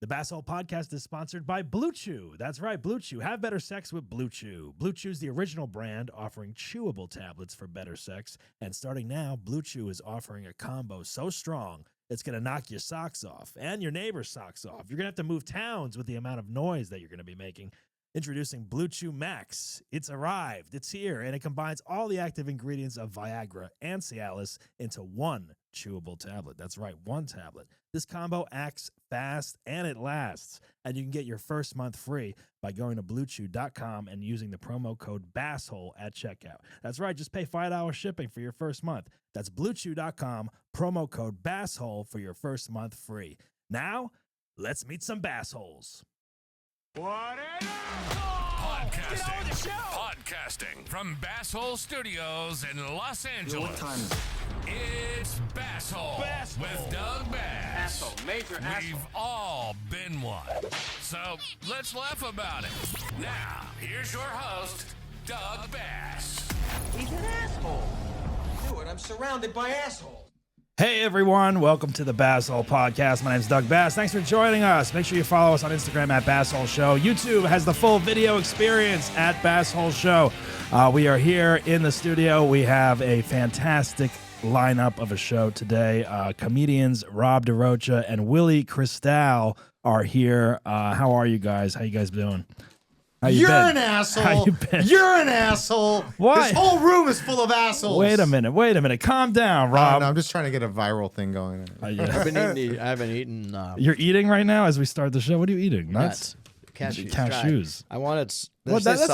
The Basshole Podcast is sponsored by BlueChew. That's right, BlueChew. Have better sex with BlueChew. BlueChew is the original brand offering chewable tablets for better sex. And starting now, BlueChew is offering a combo so strong, it's going to knock your socks off and your neighbor's socks off. You're going to have to move towns with the amount of noise that you're going to be making. Introducing BlueChew Max. It's arrived, it's here, and it combines all the active ingredients of Viagra and Cialis into one chewable tablet. That's right, one tablet. This combo acts fast and it lasts. And you can get your first month free by going to BlueChew.com and using the promo code BASSHOLE at checkout. That's right, just pay $5 shipping for your first month. That's BlueChew.com, promo code BASSHOLE for your first month free. Now, let's meet some bassholes. What is Podcasting from Basshole Studios in Los Angeles. What time is it? It's Basshole with Doug Bass. Asshole, major asshole. We've all been one. So let's laugh about it. Now, here's your host, Doug Bass. He's an asshole. Do it. I'm surrounded by assholes. Hey everyone, welcome to the Basshole Podcast. My name's Doug Bass. Thanks for joining us. Make sure you follow us on Instagram at Basshole Show. YouTube has the full video experience at Basshole Show. We are here in the studio. We have a fantastic lineup of a show today. Comedians Rob DaRocha and Willie Krisztal are here. How are you guys? How you guys doing? You're an asshole. How you been? You're an asshole. Why? This whole room is full of assholes. Wait a minute. Calm down, Rob. No, I'm just trying to get a viral thing going. Yeah. I haven't eaten. You're eating right now as we start the show. What are you eating? Nuts? Cashews. I wanted. Well, that's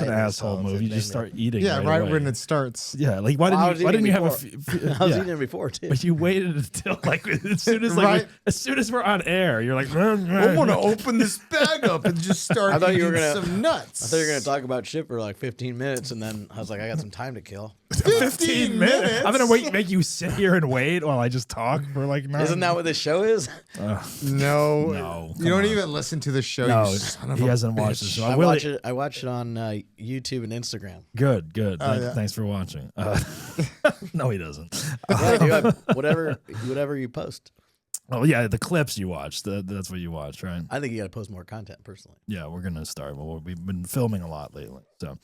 an asshole move. You just start eating. Yeah, right away. when it starts. Yeah, like why didn't you have a few? I was eating before too. But you waited until like as soon as we're on air, you're like, I want to open this bag up and just start I thought eating you were gonna, some nuts. I thought you were gonna talk about shit for like 15 minutes, and then I was like, I got some time to kill. 15 minutes. I'm gonna make you sit here and wait while I just talk for like 9. Isn't that what this show is? No. You don't even listen to the show. No, you son of he a hasn't bitch. watched the show. I watch it on YouTube and Instagram. Good. yeah. Thanks for watching. No, he doesn't. Yeah, whatever you post. Oh yeah, the clips you watch. That's what you watch, right? I think you got to post more content personally. Yeah, we're gonna start. Well, we've been filming a lot lately, so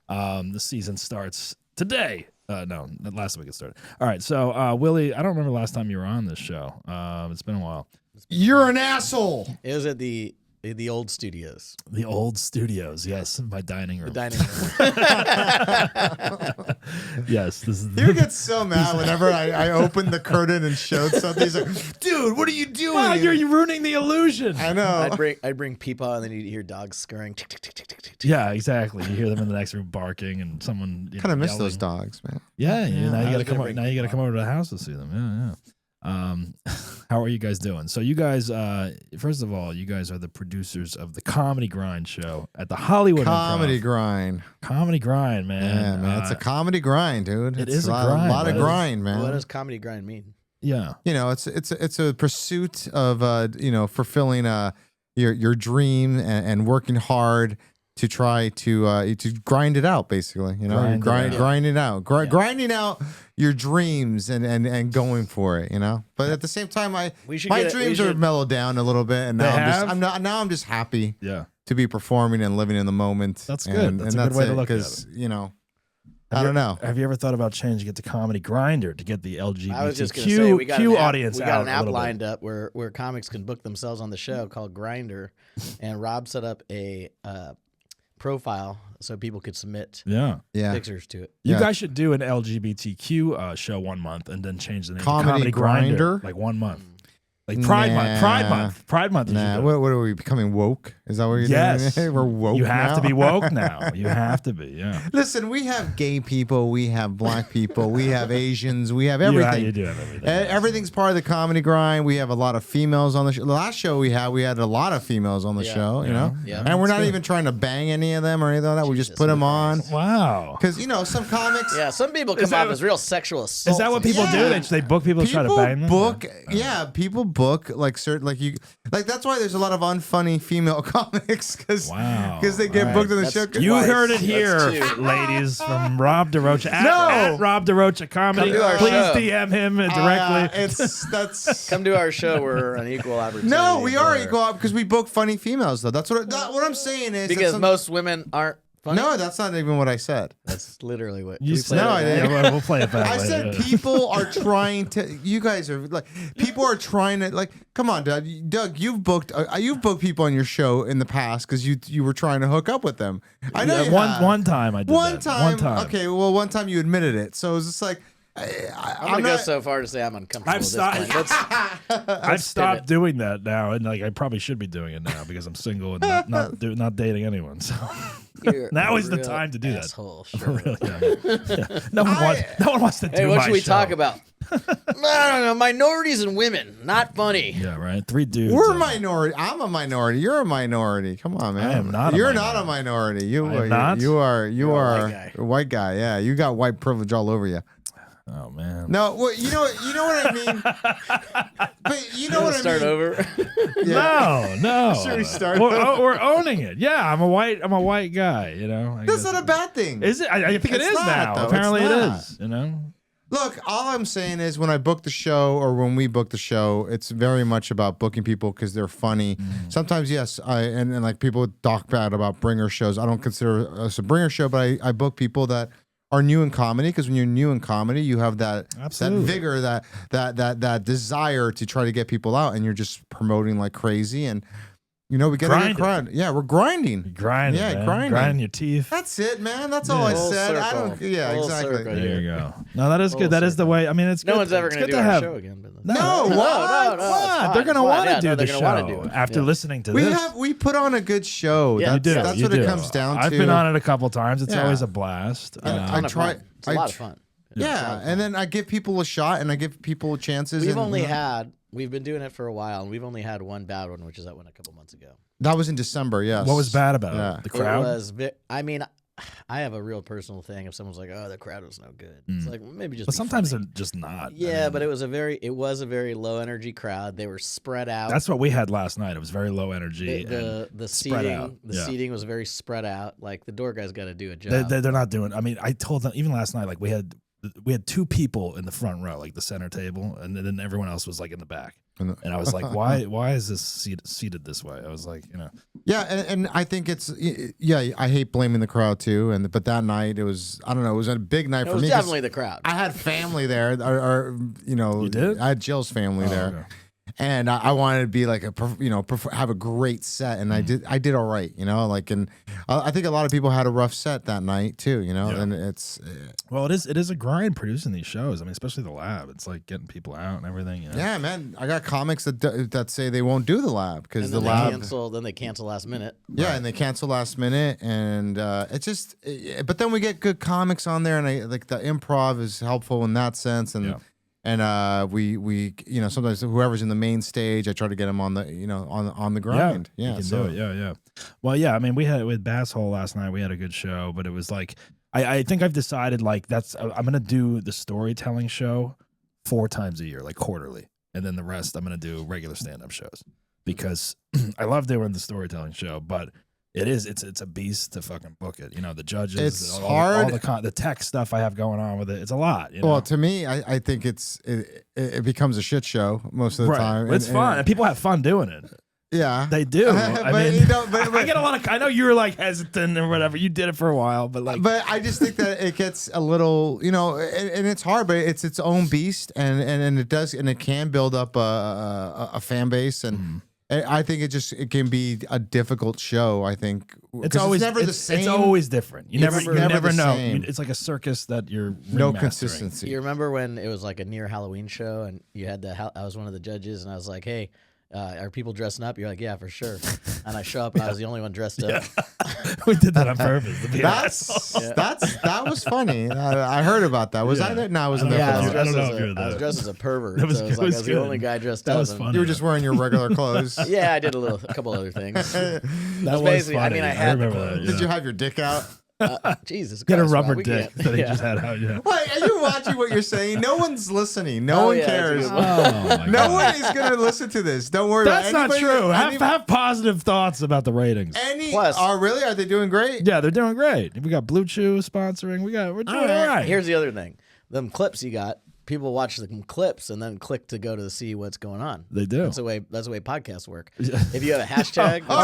the season starts today. No, last week it started. All right, so Willie, I don't remember the last time you were on this show. It's been a while. You're an asshole. It was at the old studios. The old studios, yes, my dining room. The dining room. Yes, this is. You get so mad whenever I opened the curtain and showed something. He's like, dude, what are you doing? Wow, you're ruining the illusion. I know. I'd bring people, and then you'd hear dogs scurrying. Tick, tick, tick, tick, tick, tick. Yeah, exactly. You hear them in the next room barking, and someone Kind of miss yelling. those dogs, man. Yeah. Now you got to come. bring Now you got to come over to the house to see them. Yeah. How are you guys doing? So you guys, first of all, you guys are the producers of the Comedy Grind show at the Hollywood Comedy Improv. grind. Comedy Grind, man. Yeah, man. It's a comedy grind, dude. It It's is a a grind. lot of grind, man. What does comedy grind mean? Yeah. You know, it's a pursuit of fulfilling your dream and working hard to try to grind it out, basically. You know, grinding out your dreams and going for it. You know, but at the same time, my dreams are mellowed down a little bit, and now I'm just happy. Yeah. To be performing and living in the moment. That's good. That's a good way to look at it. You know, I don't know. Have you ever thought about changing it to Comedy Grinder to get the LGBTQ I was just gonna say we got audience out? We got an app lined up where comics can book themselves on the show called Grinder, and Rob set up a profile so people could submit pictures to it. You guys should do an LGBTQ show 1 month and then change the name Comedy to Comedy Grinder like 1 month. Like Pride Month. Nah, what are we becoming woke? Is that what you're yes. doing? We're woke. You have now? to be woke now. You have to be. Yeah. Listen, we have gay people, we have black people, we have Asians, we have everything. You do have everything. Everything's part of the comedy grind. We have a lot of females on the show. The last show we had a lot of females on the show. You know, and we're not even trying to bang any of them or anything like that. We just put them on. Wow. Because some comics. Yeah, some people come off as real sexual assaults. Is that what people do? They book people to try to bang them. People book like certain that's why there's a lot of unfunny female comics because they get booked on the show. You heard it here, ladies, from Rob DaRocha. At Rob DaRocha Comedy. Please DM him directly. Come to our show. We're an equal opportunity. No, we are equal because we book funny females though. That's what I'm saying is because most women aren't. Funny? No, that's not even what I said. That's literally what you said. No, we'll play it back. I said people are trying to. You guys are like people are trying to like. Come on, Doug. You've booked people on your show in the past because you were trying to hook up with them. I know one time I did. One time. Okay, well, one time you admitted it. So it's just like. I'm gonna go so far to say I'm uncomfortable. I've stopped doing that now, and like I probably should be doing it now because I'm single and not dating anyone. So now is the time to do that. Really, no one wants to do. Hey, what should we show. talk about? I don't know. Minorities and women, not funny. Yeah, right. 3 dudes. We're a minority. I'm a minority. You're a minority. Come on, man. I am not. You're not a minority. You are. You are a white guy. Yeah, you got white privilege all over you. Oh man. No, well, you know what I mean. But you know what I mean. Start over. No. Should we start? We're owning it. Yeah, I'm a white guy. You know. That's not a bad thing. Is it? I think it is now. Though. Apparently it is. You know. Look, all I'm saying is when I book the show or when we book the show, it's very much about booking people because they're funny. Sometimes, yes, and like people talk bad about bringer shows. I don't consider us a bringer show, but I book people that are new in comedy because when you're new in comedy, you have that vigor, that desire to try to get people out, and you're just promoting like crazy. And you know, we get a good crowd. Yeah, we're grinding. Grinding. Yeah, grinding your teeth. That's it, man. That's all I said. Circle. I don't. Yeah, Full exactly. There you go. No, that is good. That is the way. I mean, it's no good. one's ever going to do our show again. But no, what? They're going to want to do the show after listening to this. We put on a good show. Yeah, that's what it comes down to. I've been on it a couple times. It's always a blast. I try. It's a lot of fun. Yeah, and then I give people a shot and I give people chances. We've been doing it for a while, and we've only had one bad one, which is that one a couple months ago. That was in December, yes. What was bad about it? The crowd? I mean, I have a real personal thing. If someone's like, "Oh, the crowd was no good," it's like maybe just. But sometimes they're just not. Yeah, but it was a very low energy crowd. They were spread out. That's what we had last night. It was very low energy. The seating was very spread out. Like the door guy's got to do a job. They're not doing. I mean, I told them even last night. Like we had 2 people in the front row, like the center table, and then everyone else was like in the back. And I was like, why is this seated this way? I was like, you know. Yeah, and I think it's I hate blaming the crowd too. But that night it was it was a big night for me. It was definitely the crowd. I had family there, or you did? I had Jill's family there. Okay. And I wanted to be like have a great set, and I did all right, and I think a lot of people had a rough set that night too, and it's well, it is a grind producing these shows. I mean, especially the lab. It's like getting people out and everything. Yeah, man. I got comics that say they won't do the lab because the lab then they cancel last minute. Yeah, and they cancel last minute, and it's just. But then we get good comics on there, and like the improv is helpful in that sense, and. Yeah. And we sometimes whoever's in the main stage, I try to get them on the on the grind. Yeah, you can do it. Yeah. Well, yeah. I mean, we had with Basshole last night. We had a good show, but it was like I think I've decided like I'm gonna do the storytelling show 4 times a year, like quarterly, and then the rest I'm gonna do regular stand-up shows because I love doing the storytelling show, but. It's a beast to fucking book it. The judges. It's hard. All the tech stuff I have going on with it. It's a lot. Well, to me, I think it becomes a shit show most of the time. It's fun, and people have fun doing it. Yeah, they do. I mean, I get a lot of. I know you were like hesitant or whatever. You did it for a while, but I just think that it gets a little, and it's hard, but it's its own beast, and it does, and it can build up a fan base and. I think it can be a difficult show. I think it's never the same. It's always different. You never know. It's like a circus that you're no consistency. You remember when it was like a near Halloween show and you had I was one of the judges and I was like, hey. Are people dressing up? You're like, yeah, for sure. And I show up and I was the only one dressed up. We did that on purpose. That was funny. I heard about that. Was I there? No, I wasn't there. I was dressed as a pervert. I was the only guy dressed up. That was funny. You were just wearing your regular clothes. Yeah, I did a couple other things. That was funny. I had the clothes. Did you have your dick out? Jesus Get a Christ, rubber Rob, we dick can't- that he yeah. just had out. Yeah. Wait, are you watching what you're saying? No one's listening. No Oh, one yeah, cares. that's Oh, my No God. one is going to listen to this. Don't worry That's about not anybody- true. any- Have positive thoughts about the ratings. Plus- really? Are they doing great? Yeah, they're doing great. We got BlueChew sponsoring. We're doing all right. Here's the other thing. Them clips you got, people watch the clips and then click to go to see what's going on. They do. That's the way podcasts work. If you have a hashtag, Whoa.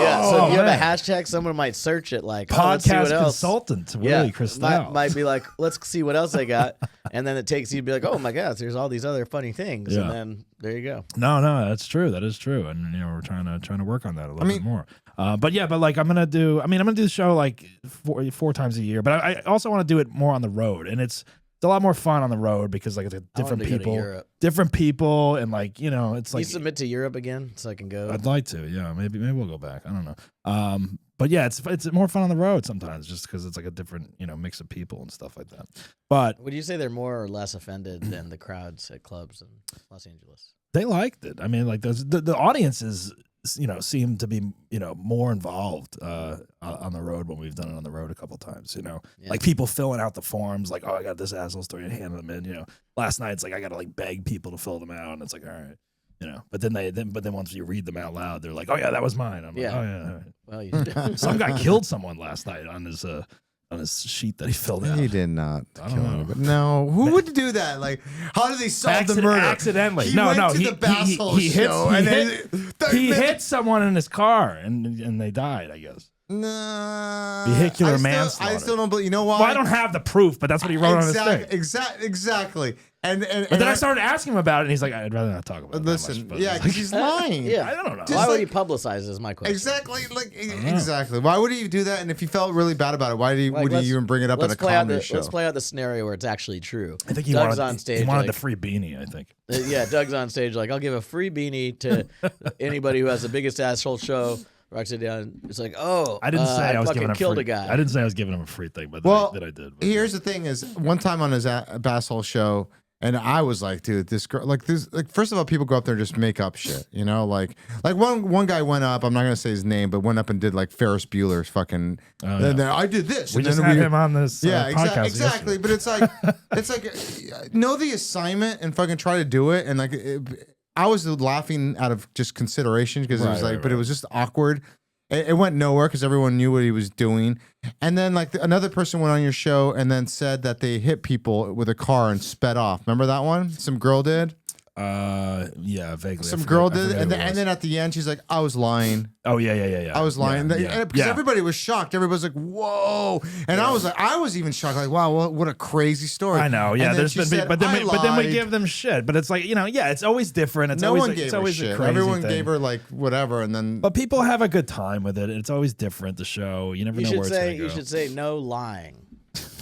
yeah. So if you have man. a hashtag, someone might search it like let's see Podcast what else. consultant, Willie Krisztal. might be like, let's see what else they got, and then it takes you to be like, oh my gosh, there's all these other funny things, Yeah. and then there you go. No, that's true. That is true, and we're trying to work on that a little bit more. But like I'm gonna do the show like four times a year, but I also want to do it more on the road, and it's a lot more fun on the road because like it's different I wanted to go to people, and like it's Can like you submit to Europe again so I can go? I'd like to, yeah. Maybe we'll go back. I don't know. But yeah, it's more fun on the road sometimes, just because it's like a different mix of people and stuff like that. But Would you say they're more or less offended than the crowds at clubs in Los Angeles? they liked it. I mean, like the audiences seem to be more involved on the road when we've done it on the road a couple times. Like people filling out the forms, like, oh, I got this asshole story, and handing them in. Last night it's like I got to like beg people to fill them out, and it's like, all right. But then once you read them out loud, they're like, "Oh yeah, that was mine." I'm like, "Oh yeah." All right. Well, you Some guy killed someone last night on his sheet that he filled out. He did not. I don't know. But no, who would do that? Like, how did they solve the murder? Accidentally. He no, went no. to the Basshole he show, and then he hit someone in his car, and they died, I guess. No. Vehicular manslaughter. I still don't believe. You know why? Well, I don't have the proof, but that's what he wrote on his thing. Exactly. And But then I started asking him about it, and he's like, "I'd rather not talk about it." Listen, that much, yeah, because he's lying. yeah. I don't know. Just Why would like- he publicize? Is my question. Exactly. Exactly. Why would he do that? And if he felt really bad about it, why would he even bring it up at a comedy show? Let's play out the scenario where it's actually true. I think he Doug's wanted on stage. He wanted like, the free beanie. I think. Yeah, Doug's on stage like, I'll give a free beanie to anybody who has the biggest asshole show. Rocks it down. It's like, oh, I didn't say I was fucking giving him killed free, a guy. I didn't say I was giving him a free thing, but Well, that I did. But Here's the thing: is one time on his Basshole show, and I was like, dude, this girl, like first of all, people go up there and just make up shit, like one guy went up. I'm not gonna say his name, but went up and did like Ferris Bueller's fucking. yeah. And then I did this. we and just then had him on this. Yeah, podcast exactly. yesterday. But it's like know the assignment and fucking try to do it. And like I was laughing out of just consideration because it was like, but it was just awkward. It went nowhere because everyone knew what he was doing. And then like another person went on your show and then said that they hit people with a car and sped off. Remember that one? Some girl did. Yeah, vaguely. Some girl did, and then at the end she's like, "I was lying." Oh yeah. I was lying Yeah. because everybody was shocked. Everybody was like, "Whoa!" And I was like, I was even shocked. Like, wow, what a crazy story. I know. Yeah, And then there's she been, said, but then we lied. give them shit. But it's like it's always different. It's No always one it's gave her always shit. a crazy Everyone thing. gave her like whatever, and then. But people have a good time with it. It's always different. The show, you never know where it's going to go. You should say no lying.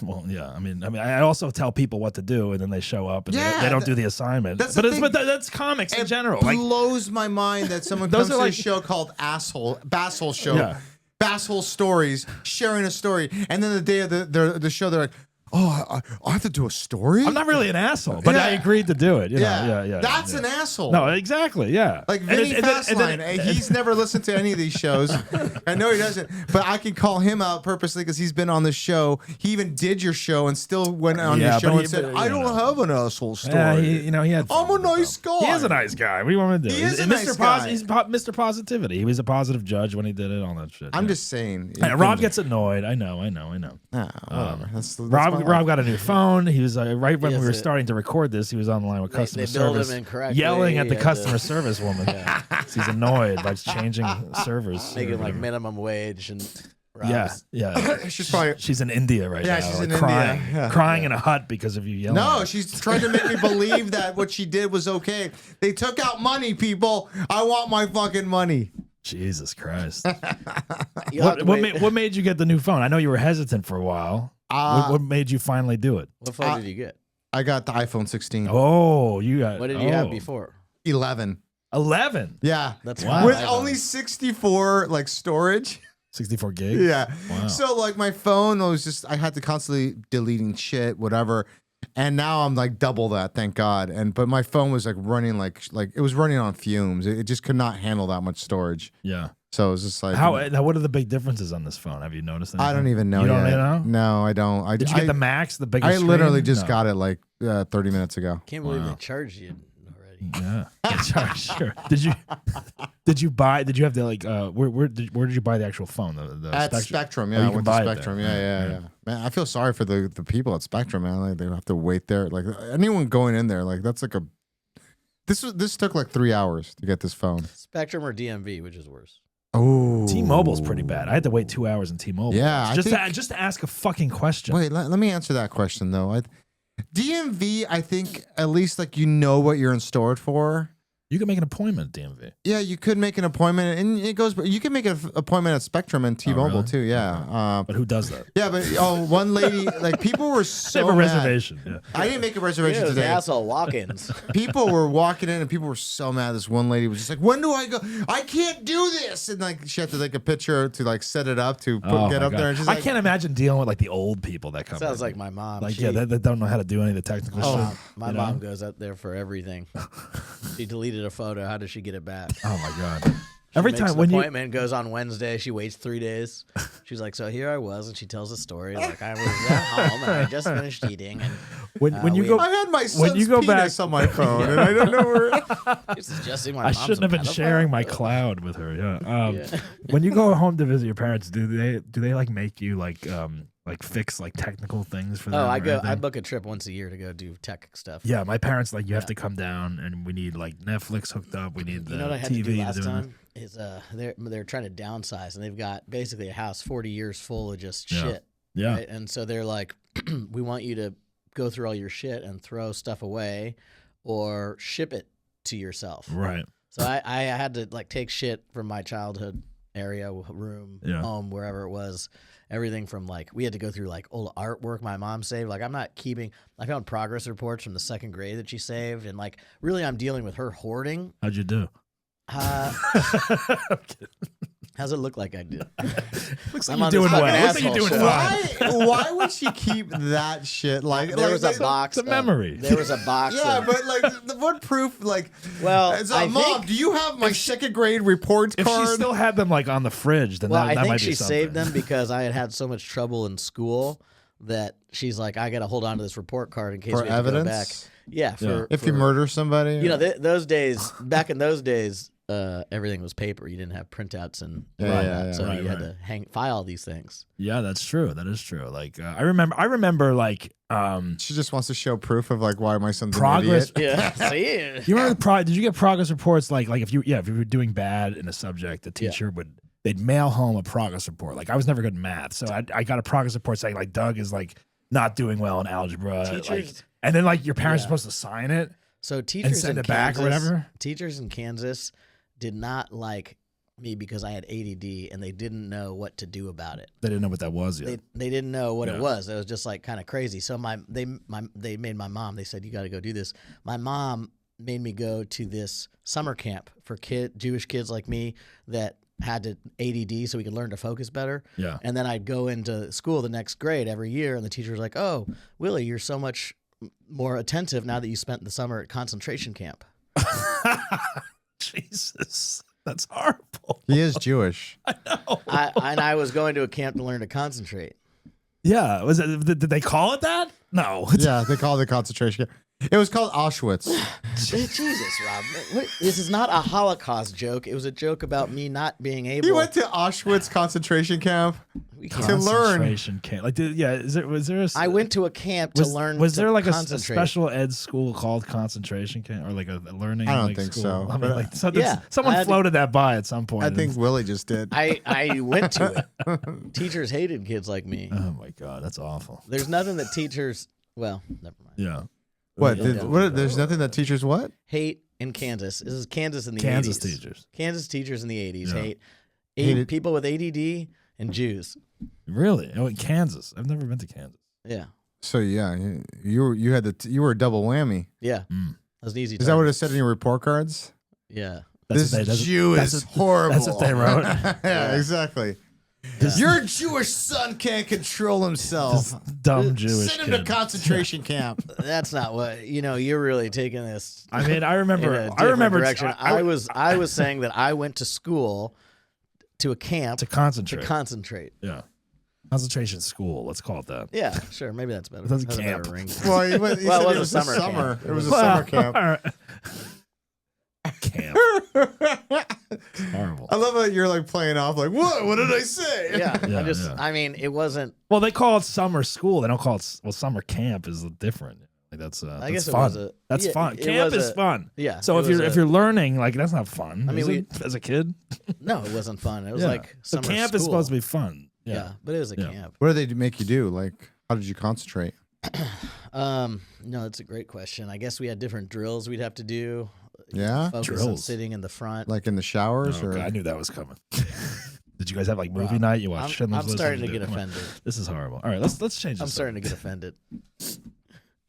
Well, yeah. I mean, I also tell people what to do, and then they show up and Yeah, they don't do the assignment. that's But the it's thing. but that's comics in It general. Like, blows my mind that someone Those comes are to like- a show called Basshole Show, Yeah. Basshole Stories, sharing a story, and then the day of the show, they're like, "Oh, I have to do a story." I'm not really an asshole, but Yeah. I agreed to do it. Yeah. That's an asshole. No, exactly. Yeah. Like And Vinny then- and then- Fastline, he's never listened to any of these shows. I know he doesn't, but I can call him out purposely because he's been on the show. He even did your show and still went on Yeah, your show but and said, "I don't have an asshole story." Yeah, he had. I'm fun a with nice it, guy. though. He is a nice guy. What do you want me to do? He is a He's nice Mr. guy. He's Mr. Positivity. He was a positive judge when he did it. All that shit. I'm yeah. just saying. And Rob gets annoyed. I know. Whatever. That's Rob got a new phone. He was right when we were Yes, starting to record this. He was on the line with customer they billed him service, incorrectly. yelling at the He had customer to- service woman. He's annoyed by changing servers. Making like minimum wage and Yeah. She's probably. She's in India right now. Yeah, she's like in crying, India. Yeah. crying in a hut because of you yelling. at No, her. she's trying to make me believe that what she did was okay. They took out money, people. I want my fucking money. Jesus Christ. You'll have to wait. What made you get the new phone? I know you were hesitant for a while. What made you finally do it? What phone did you get? I got the iPhone 16. Oh, you got. What did you have before? 11. 11. Yeah. That's Wow. With fine. only 64 like storage. 64 gigs. Yeah. Wow. So like my phone was just I had to constantly deleting shit, whatever. And now I'm like double that, thank God. But my phone was like running like it was running on fumes. It just could not handle that much storage. Yeah. So it was just like what are the big differences on this phone? Have you noticed anything? I don't even know. You don't yet. know? No, I don't. Did you get the max, the biggest? I literally screen? just got it like 30 minutes ago. Can't believe they charged you already. Yeah. Sure. Did you have the like where did you buy the actual phone? The At Spectrum, yeah. I went to Spectrum. Yeah. Man, I feel sorry for the people at Spectrum, man. Like they have to wait there. Like anyone going in there, like that's like a this took like 3 hours to get this phone. Spectrum or DMV, which is worse? Oh, T-Mobile's pretty bad. I had to wait 2 hours in T-Mobile. Yeah, just to ask a fucking question. Wait, let me answer that question though. DMV, I think at least like you know what you're in store for. You can make an appointment at DMV. Yeah, you could make an appointment, and it goes. You can make an appointment at Spectrum and T-Mobile really? too. Yeah, But who does that? yeah, but one lady, like people were so They have a mad. reservation. Yeah. I didn't make a reservation Those today. asshole walk-ins. People were walking in, and people were so mad. This one lady was just like, "When do I go? I can't do this!" And like she had to take a picture to like set it up to get my up God. there. And she's I like, can't imagine dealing with like the old people that come. Sounds in. like my mom. Like She- yeah, they don't know how to do any of the technical shit. My you know? mom goes up there for everything. She deleted a photo. How does she get it back? Oh my God. Every Makes time an when you appointment goes on Wednesday, she waits 3 days. She's like, "So here I was," and she tells a story like I was at home and I just finished eating, and when you go, I had my son's you go penis back- on my phone, and I don't know where. this is just my I mom's shouldn't a have been pedophile. sharing my cloud with her. Yeah. When you go home to visit your parents, do they like make you like fix like technical things for them? Oh, or I anything? book a trip once a year to go do tech stuff. Yeah, my parents like you have to come down and we need like Netflix hooked up. We need the You know what I had TV to do last doing time is they're trying to downsize, and they've got basically a house 40 years full of just Yeah. shit. Yeah. Right? And so they're like, we want you to go through all your shit and throw stuff away or ship it to yourself. Right. So I had to like take shit from my childhood area, room, Yeah. home, wherever it was. Everything from like, we had to go through like old artwork my mom saved. Like I found progress reports from the second grade that she saved. And like, really I'm dealing with her hoarding. How'd you do? How's it look like I did? Looks I'm like you're on doing this well. fucking Looks like you're doing asshole fine. Why would she keep that shit? Like There was a like, box. It's a memory. There was a box. Yeah, of, but like, what proof? Like, Well, I Mom, think- do you have my second grade report If card? she still had them like on the fridge, then well, that I think might be she something. saved them because I had so much trouble in school that she's like, I got to hold on to this report card in case for we have to go back. evidence. Yeah, If you murder somebody, you know, those days, back in those days, everything was paper. You didn't have printouts and so right, you had to file these things. Yeah, that's true. That is true. Like I remember like she just wants to show proof of like why my son's Progress- an idiot. Yeah, see, you remember did you get progress reports like if you were doing bad in a subject, the teacher they'd mail home a progress report. Like I was never good at math, so I got a progress report saying like Doug is like not doing well in algebra. Teachers- and then like your parents are supposed to sign it. So teachers send in it back or Kansas, whatever? Teachers in Kansas did not like me because I had ADD and they didn't know what to do about it. They didn't know what that was yet. They didn't know what Yeah. it was. It was just like kind of crazy. So they made my mom. They said you got to go do this. My mom made me go to this summer camp for Jewish kids like me that had to ADD so we could learn to focus better. Yeah. And then I'd go into school the next grade every year, and the teacher was like, "Oh, Willie, you're so much more attentive now that you spent the summer at concentration camp." Jesus, that's horrible. He is Jewish. I was going to a camp to learn to concentrate. Yeah, did they call it that? No. Yeah, they call it the concentration camp. It was called Auschwitz. Jesus, Rob. This is not a Holocaust joke. It was a joke about me not being able. You went to Auschwitz concentration camp We can't- to learn. Concentration camp. Like, was there a? I went to a camp to learn. Was to there like a concentrate. special ed school called concentration camp or like a learning? I don't like, think school? so, I mean, but- like, someone I had to- floated that by at some point. I think Willie just did. I went to it. Teachers hated kids like me. Oh my god, that's awful. There's nothing that teachers. Well, never mind. Yeah. What? Yeah. There's nothing that teachers what? Hate in Kansas. This is Kansas in the Kansas 80s. teachers. Kansas teachers in the 80s Yeah. hate Hated- people with ADD and Jews. Really? Oh, in Kansas. I've never been to Kansas. Yeah, So yeah, you were a double whammy. yeah. Mm. That was an easy. Is that what target. it said in your report cards? Yeah. That's This what they- Jew that's is what- horrible. That's what they wrote. Yeah, exactly. Your Jewish son can't control himself. Dumb Jewish Send him to kid. concentration camp. That's not what you're really taking this. I mean, I in remember. a I remember. direction. I was saying that I went to school to a camp to concentrate. To concentrate. Yeah, concentration school. Let's call it that. Yeah, sure. Maybe that's better. That's That's a camp. better ring. Well, he said it it was was a a summer summer. camp. It was a summer camp. All right. Camp. Horrible. I love how you're like playing off like, what? What did I say? Yeah, Yeah. I mean, it wasn't. Well, they call it summer school. They don't call it. Well, summer camp is different. Like that's. I guess that's it fun. was That's yeah, fun. it Camp was is fun. Yeah. So it if was you're learning, like that's not fun. I mean, as a kid. No, it wasn't fun. It was Yeah. like So summer camp school. is supposed to be fun. Yeah, but it was a Yeah. camp. What did they make you do? Like, how did you concentrate? No, that's a great question. I guess we had different drills we'd have to do. Yeah? Focus on Drills. sitting in the front. Like in the showers? Oh, or God, I knew that was coming. Did you guys have like movie Rob, night? You watched Schindler's I'm List? starting to What did get you do? Come on. offended. This is horrible. All right, let's change this. I'm up. starting to get offended.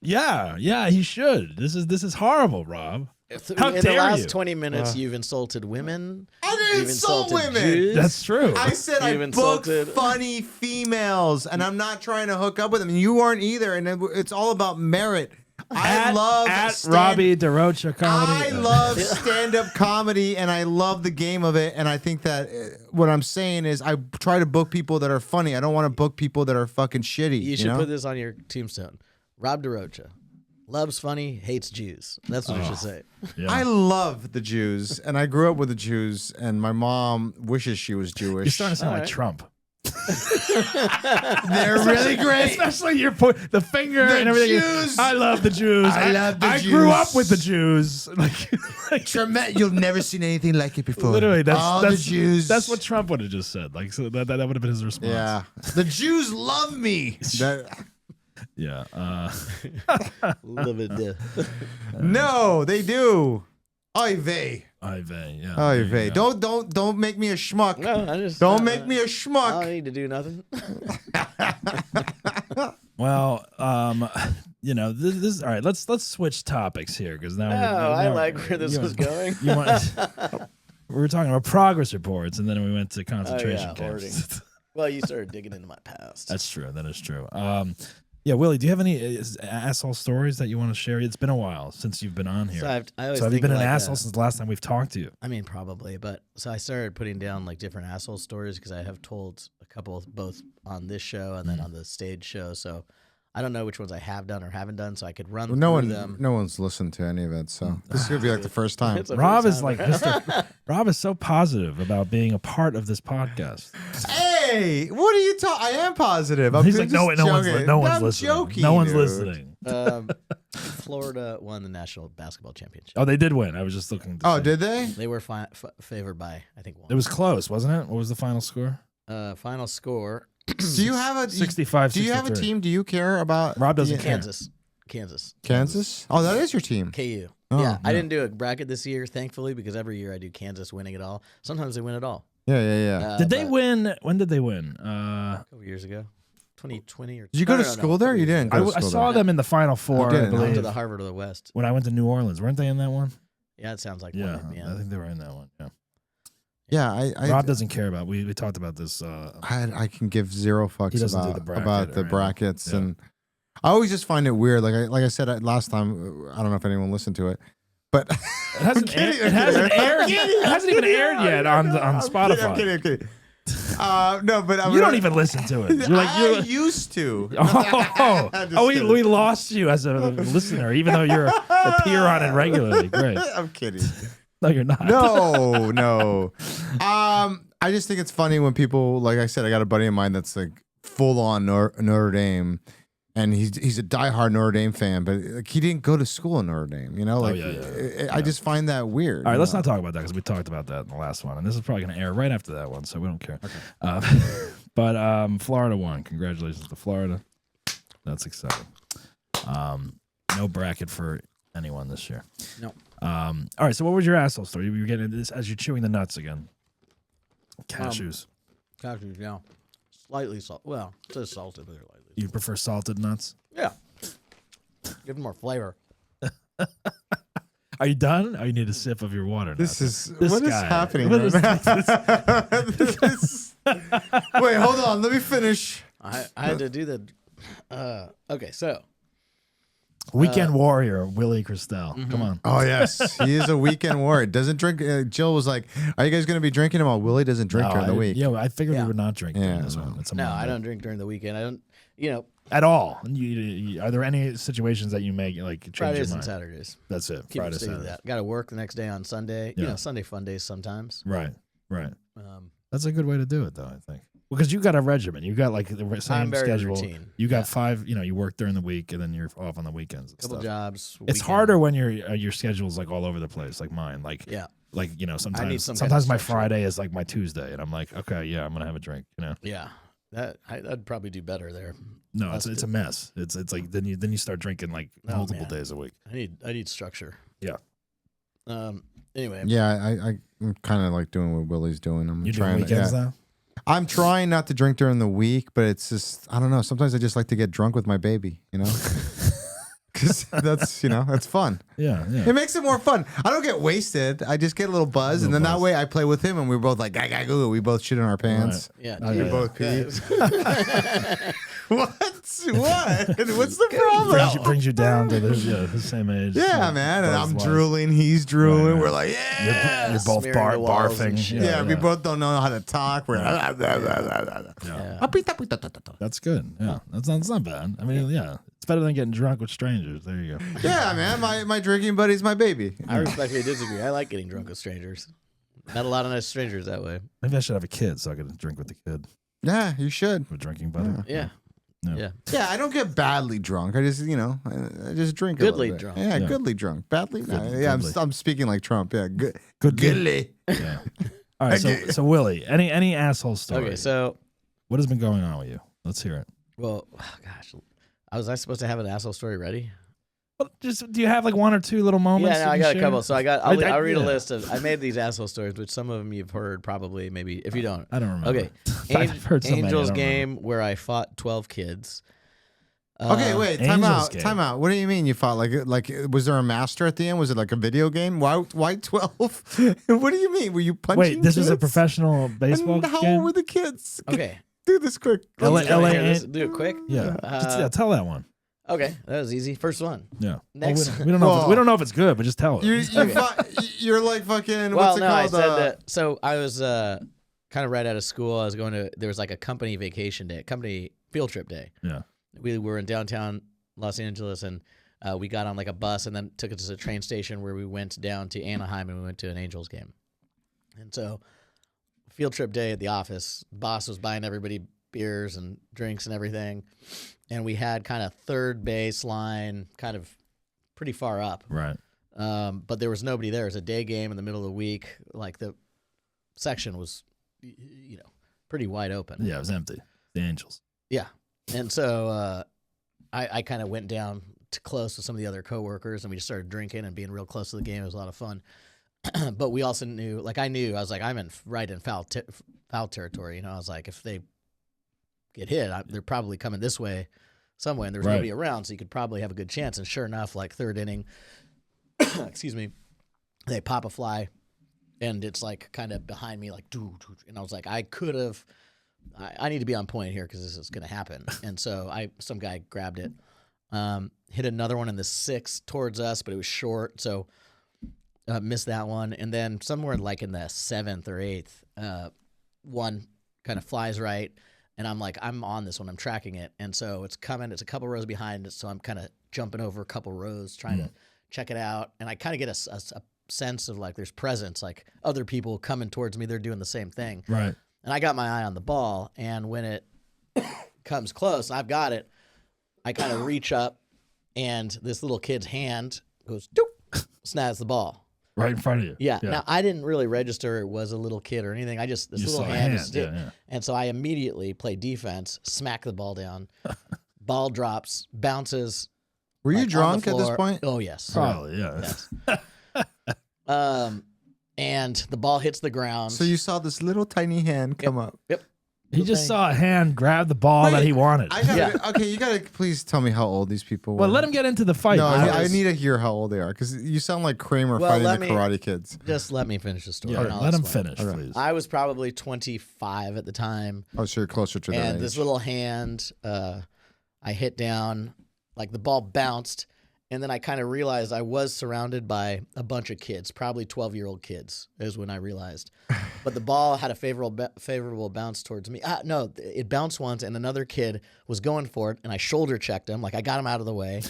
Yeah, he should. This is horrible, Rob. How in the dare last you? 20 minutes, you've insulted women. I didn't You've insult insulted women. Jews. That's true. I said I You've book insulted- funny females, and I'm not trying to hook up with them. And you aren't either, and it's all about merit. I love Robbie DaRocha comedy. I love stand-up comedy, and I love the game of it. And I think that what I'm saying is I try to book people that are funny. I don't want to book people that are fucking shitty. You should know? put this on your tombstone. Rob DaRocha. Loves funny, hates Jews. That's what you should say. Yeah. I love the Jews, and I grew up with the Jews, and my mom wishes she was Jewish. You're starting to sound All like right. Trump. They're really great. Especially your the finger The and everything. Jews. I love the Jews. I love the I grew Jews. up with the Jews. You've never seen anything like it before. Literally, all that's the Jews. That's what Trump would have just said. Like, so that would have been his response. Yeah, the Jews love me. Yeah. Love it. No, they do. Oy vey. Yeah. Oy there vey. you go. Don't make me a schmuck. No, I just Don't make me a I schmuck. don't need to do nothing. Well, this all right. Let's switch topics here because now. No, I like where this was going. We were talking about progress reports, and then we went to concentration camps. Well, you started digging into my past. That's true. That is true. Yeah, Willie, do you have any asshole stories that you want to share? It's been a while since you've been on here. So I always have you think been an like, asshole since the last time we've talked to you? I mean, probably, but so I started putting down like different asshole stories because I have told a couple both on this show and then on the stage show. So I don't know which ones I have done or haven't done, so I could run through them. No one's listened to any of it, so this is gonna be like the first time. It's the Rob first is time. like Rob is so positive about being a part of this podcast. Hey, what are you talking? I am positive. He's like, just no one's joking. listening. Joking, no one's dude. listening. Florida won the national basketball championship. Oh, they did win. I was just looking. To Oh, see. did they? They were favored by, I think, one. It was close, wasn't it? What was the final score? Final score. Do you have a 65? Do you have a 63. team? Do you care about Rob doesn't care. Kansas. Kansas? Oh, that is your team. KU. Oh, yeah, I yeah. didn't do a bracket this year, thankfully, because every year I do Kansas winning it all. Sometimes they win it all. Yeah. Did they but win? When did they win? A couple years ago, 2020 or. Did you go to No, school there? You didn't. I, Go to I school saw there. them in the Final Four. I didn't. I I went believe to the Harvard of the West. when I went to New Orleans. Weren't they in that one? Yeah, it sounds like Yeah, one. I think they were in that one. Yeah. Yeah, Rob doesn't care about. We talked about this. I can give zero He fucks doesn't do about the bracket about or the anything. brackets, Yeah. and I always just find it weird. Like I said last time, I don't know if anyone listened to it, but It hasn't, it hasn't aired. It hasn't even aired yet on Spotify. I'm kidding. No, but You don't even listen to it. You're like I used to. oh, we lost you as a listener, even though you're appear on it regularly. Great. I'm kidding. No, you're not. No. I just think it's funny when people, like I said, I got a buddy of mine that's like full on Notre Dame, and he's a diehard Notre Dame fan, but like he didn't go to school in Notre Dame. You know, like I just find that weird. All right, let's not talk about that because we talked about that in the last one, and this is probably going to air right after that one, so we don't care. Okay. But Florida won. Congratulations to Florida. That's exciting. No bracket for anyone this year. No. All right. So what was your asshole story? You were getting into this as you're chewing the nuts again. Cashews. Cashews, yeah. Slightly salt. Well, it says salted, but they're lightly. You prefer salted nuts? Yeah. Give them more flavor. Are you done? Oh, you need a sip of your water now. This is This what is guy. happening What right is now? Wait, hold on. Let me finish. I had to do the. Okay, so Weekend warrior, Willie Krisztal. Come on. Oh, yes. He is a weekend warrior. Doesn't drink. Jill was like, are you guys going to be drinking him? Oh, Willie doesn't drink during the week. Yeah, I figured Yeah. we would not drink during this one. It's a no, Monday. I don't drink during the weekend. I don't. At all. Are there any situations that you make like change Fridays your and mind? Saturdays. That's it. Keep Friday, sticking to Saturday. that. Got to work the next day on Sunday. Yeah. Sunday fun days sometimes. Right. Um, That's a good way to do it, though, I think. Because you got a regimen. You got like the same I'm very schedule. routine. You got Yeah. 5, you work during the week and then you're off on the weekends. And couple stuff. jobs. It's weekend. harder when your schedule's like all over the place, like mine. Like, Yeah. Sometimes some kind of sometimes my structure. Friday is like my Tuesday, and I'm like, okay, yeah, I'm gonna have a drink. Yeah. I'd probably do better there. No, it's a mess. It's like then you start drinking like Oh, multiple man. days a week. I need structure. Yeah. Anyway. Yeah, I'm kind of like doing what Willie's doing. I'm You do trying weekends to, now? I'm trying not to drink during the week, but it's just, I don't know. Sometimes I just like to get drunk with my baby, Because that's fun. Yeah. It makes it more fun. I don't get wasted. I just get a little buzz, and then that way I play with him, and we're both like, goo. We both shit in our pants. Yeah. Oh, dude. yeah. Both pee. What? What's the problem? Brings you down to the same age. Yeah, man. And I'm Buzz-wise. drooling. He's drooling. Right. We're like, yeah. You're both Smearing the walls and barfing. shit. Yeah, we both don't know how to talk. We're Yeah. Yeah. That's good. Yeah, that's not bad. I mean, yeah, it's better than getting drunk with strangers. There you go. Yeah, man. My drinking buddy's my baby. I respectfully disagree. I like getting drunk with strangers. Met a lot of nice strangers that way. Maybe I should have a kid so I could drink with the kid. Yeah, you should. With drinking buddy. Yeah. No. Yeah. Yeah, I don't get badly drunk. I just, I just drink a Goodly little bit. drunk. Yeah, Yeah. goodly drunk. Badly? No, Good- yeah, goodly. I'm speaking like Trump. Yeah, Goodly. Yeah. All right. So Willie, any asshole story? Okay, so What has been going on with you? Let's hear it. well, gosh, was I supposed to have an asshole story ready? Well, just do you have like one or two little moments? Yeah, no, I you got can a share? couple. So I'll read a yeah. list of. I made these asshole stories, which some of them you've heard probably. Maybe if you don't. I don't remember. Okay, I've heard so many, I Angels don't game where I fought 12 kids. Okay, wait. Angels Time game. out. What do you mean you fought? Like, was there a master at the end? Was it like a video game? Why 12? What do you mean? Were you punching Wait, this kids? was a professional baseball And how game? old were the kids? Okay, Do this quick. LA let's do it quick. Yeah. Tell that one. Okay, that was easy. First one. Yeah. Next. Well, we don't know. Well, we don't know if it's good, but just tell it. You're like fucking. Well, What's it no, I called? said that. So I was kind of right out of school. I was going to. There was like a company vacation day, company field trip day. Yeah. We were in downtown Los Angeles, and we got on like a bus, and then took it to a train station where we went down to Anaheim, and we went to an Angels game. And so, field trip day at the office, boss was buying everybody beers and drinks and everything, and we had kind of third base line, kind of pretty far up. Right. But there was nobody there. It was a day game in the middle of the week. Like the section was, pretty wide open. Yeah, it was empty. The Angels. Yeah. And so I kind of went down to close with some of the other coworkers, and we just started drinking and being real close to the game. It was a lot of fun. But we also knew, I was like, I'm right in foul territory. I was like, if they get hit, they're probably coming this way somewhere, and there's Right. nobody around, so you could probably have a good chance. And sure enough, like third inning, excuse me, they pop a fly, and it's like kind of behind me, like, doo, doo, and I was like, I could have. I need to be on point here because this is going to happen. And so some guy grabbed it, hit another one in the sixth towards us, but it was short, so missed that one. And then somewhere like in the seventh or eighth, one kind of flies right, and I'm like, I'm on this one, I'm tracking it, and so it's coming. It's a couple rows behind it, so I'm kind of jumping over a couple rows trying to check it out, and I kind of get a sense of like there's presence, like other people coming towards me, they're doing the same thing. Right. And I got my eye on the ball, and when it comes close, I've got it, I kind of reach up, and this little kid's hand goes, doop, snags the ball. Right in front of you. Yeah. Now, I didn't really register it was a little kid or anything. This You little saw a hand. hand, Just yeah. And so I immediately play defense, smack the ball down. Ball drops, bounces. Were you like, on the drunk at this floor. point? Oh, yes. Probably, yeah. Yes. And the ball hits the ground. So you saw this little tiny hand come up. Yep. He just saw a hand grab the ball that he wanted. Okay, you gotta please tell me how old these people were. Well, let him get into the fight. No, I need to hear how old they are because you sound like Kramer fighting the Karate Kids. Just let me finish the story. Yeah, let him finish, please. I was probably 25 at the time. Oh, so you're closer to that And age. this little hand, I hit down, like the ball bounced, and then I kind of realized I was surrounded by a bunch of kids, probably 12-year-old kids, is when I realized. But the ball had a favorable bounce towards me. No, it bounced once, and another kid was going for it, and I shoulder checked him, like I got him out of the way,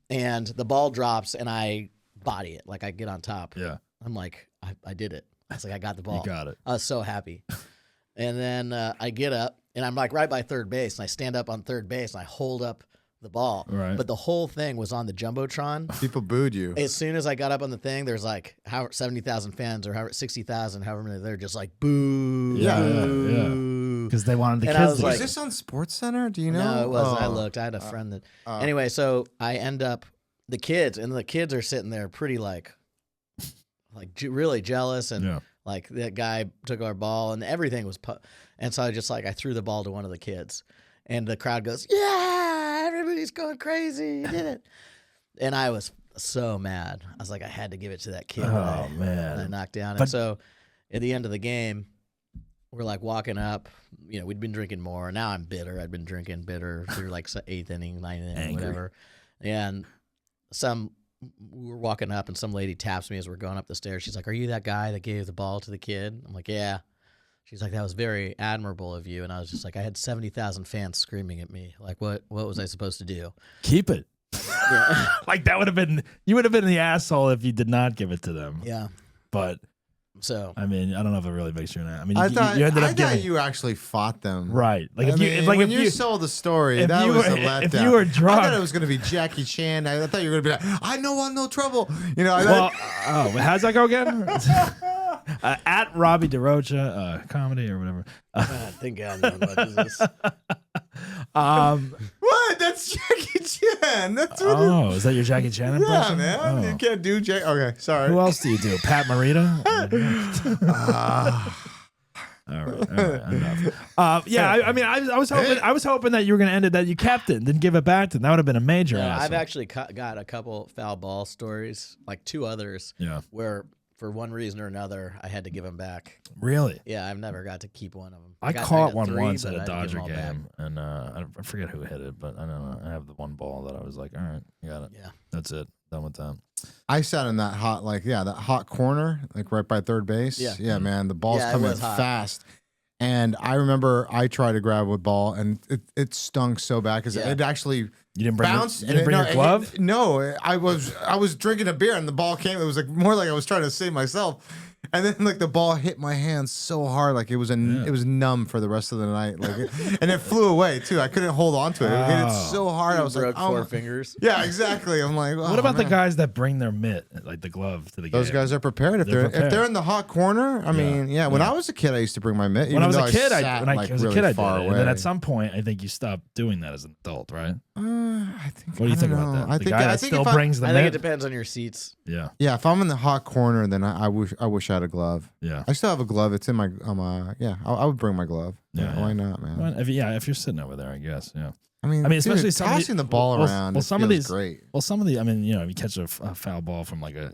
and the ball drops, and I body it, like I get on top. Yeah. I'm like, I did it. I was like, I got the ball. You got it. I was so happy. And then I get up, and I'm like right by third base, and I stand up on third base, and I hold up the ball. Right. But the whole thing was on the Jumbotron. People booed you. As soon as I got up on the thing, there's like 70,000 fans or 60,000, however many, they're just like, boo. Yeah. Because they wanted the And I kids was to like- Was this on Sports Center? Do you know? No, it wasn't. I Oh. looked. I had a friend that. Anyway, so I end up, the kids are sitting there pretty like really jealous. And like that guy took our ball and everything was, and so I threw the ball to one of the kids. And the crowd goes, yeah, everybody's going crazy. You did it. And I was so mad. I was like, I had to give it to that kid. Oh, man. I knocked down. But- And so at the end of the game, we're like walking up. You know, we'd been drinking more. Now I'm bitter. I'd been drinking bitter through like 8th inning, 9th inning, Angry. whatever. And we were walking up and some lady taps me as we're going up the stairs. She's like, are you that guy that gave the ball to the kid? I'm like, yeah. She's like, that was very admirable of you. And I was just like, I had 70,000 fans screaming at me. Like, what was I supposed to do? Keep it. Yeah. Like that would have been, you would have been the asshole if you did not give it to them. Yeah. But So I mean, I don't know if it really makes you an. I mean, I you thought ended up giving. you actually fought them. Right. Like I if mean, when you sold the story, if that you was were- a letdown. if you were drunk- I thought it was going to be Jackie Chan. I thought you were going to be like, I know I'm no trouble. You know, Well, how's that go again? At Robbie DaRocha, comedy or whatever. I think I know what this is. what? That's Jackie Chan. That's what Oh, is that your Jackie Chan yeah, impression? man. Oh. You can't do Jack. Okay, sorry. Who else do you do? Pat Morita? All right, enough. I mean, I was hoping that you were going to end it, that you kept it and didn't give it back to them. That would have been a major No, asshole. I've actually got a couple foul ball stories, like 2 others, where for one reason or another I had to give them back. Really? Yeah, I've never got to keep one of them. I got caught one 3, once but at I a had to give Dodger 'em all back. game, and I forget who hit it, but I don't know. I have the one ball that I was like, all right, you got it. Yeah. That's it. Done with that. I sat in that hot, that hot corner, like right by third base. Yeah. Man, the ball's Yeah, it coming was hot. fast. And I remember I tried to grab a ball, and it stung so bad because Yeah. it actually You didn't bring, bounced. you didn't bring your glove? No, I was drinking a beer, and the ball came. It was like more like I was trying to save myself. And then like the ball hit my hand so hard, like it was numb for the rest of the night, and it flew away too. I couldn't hold on to it. It hit it so hard. I was Broke like, 4 fingers. yeah, exactly. I'm like, What about the guys that bring their mitt, like the glove, to the game? Those guys are prepared if They're if prepared. they're in the hot corner. I mean, yeah. When I was a kid, I used to bring my mitt. When I was even a though kid, I sat, when I like, was a really kid, I did far it, away. and then at some point, I think you stopped doing that as an adult, right? I think. What do you think about that? The guy that still brings the I think it mitt. depends on your seats. Yeah, Yeah, if I'm in the hot corner, then I wish I had a glove. yeah. I still have a glove. It's in my I would bring my glove. Yeah, Why not, man? Well, if you're sitting over there, I guess. Yeah. I mean, especially dude, some of the- tossing the ball well, around. well, it some of feels these- great. Well, some of the, I mean, you catch a foul ball from like a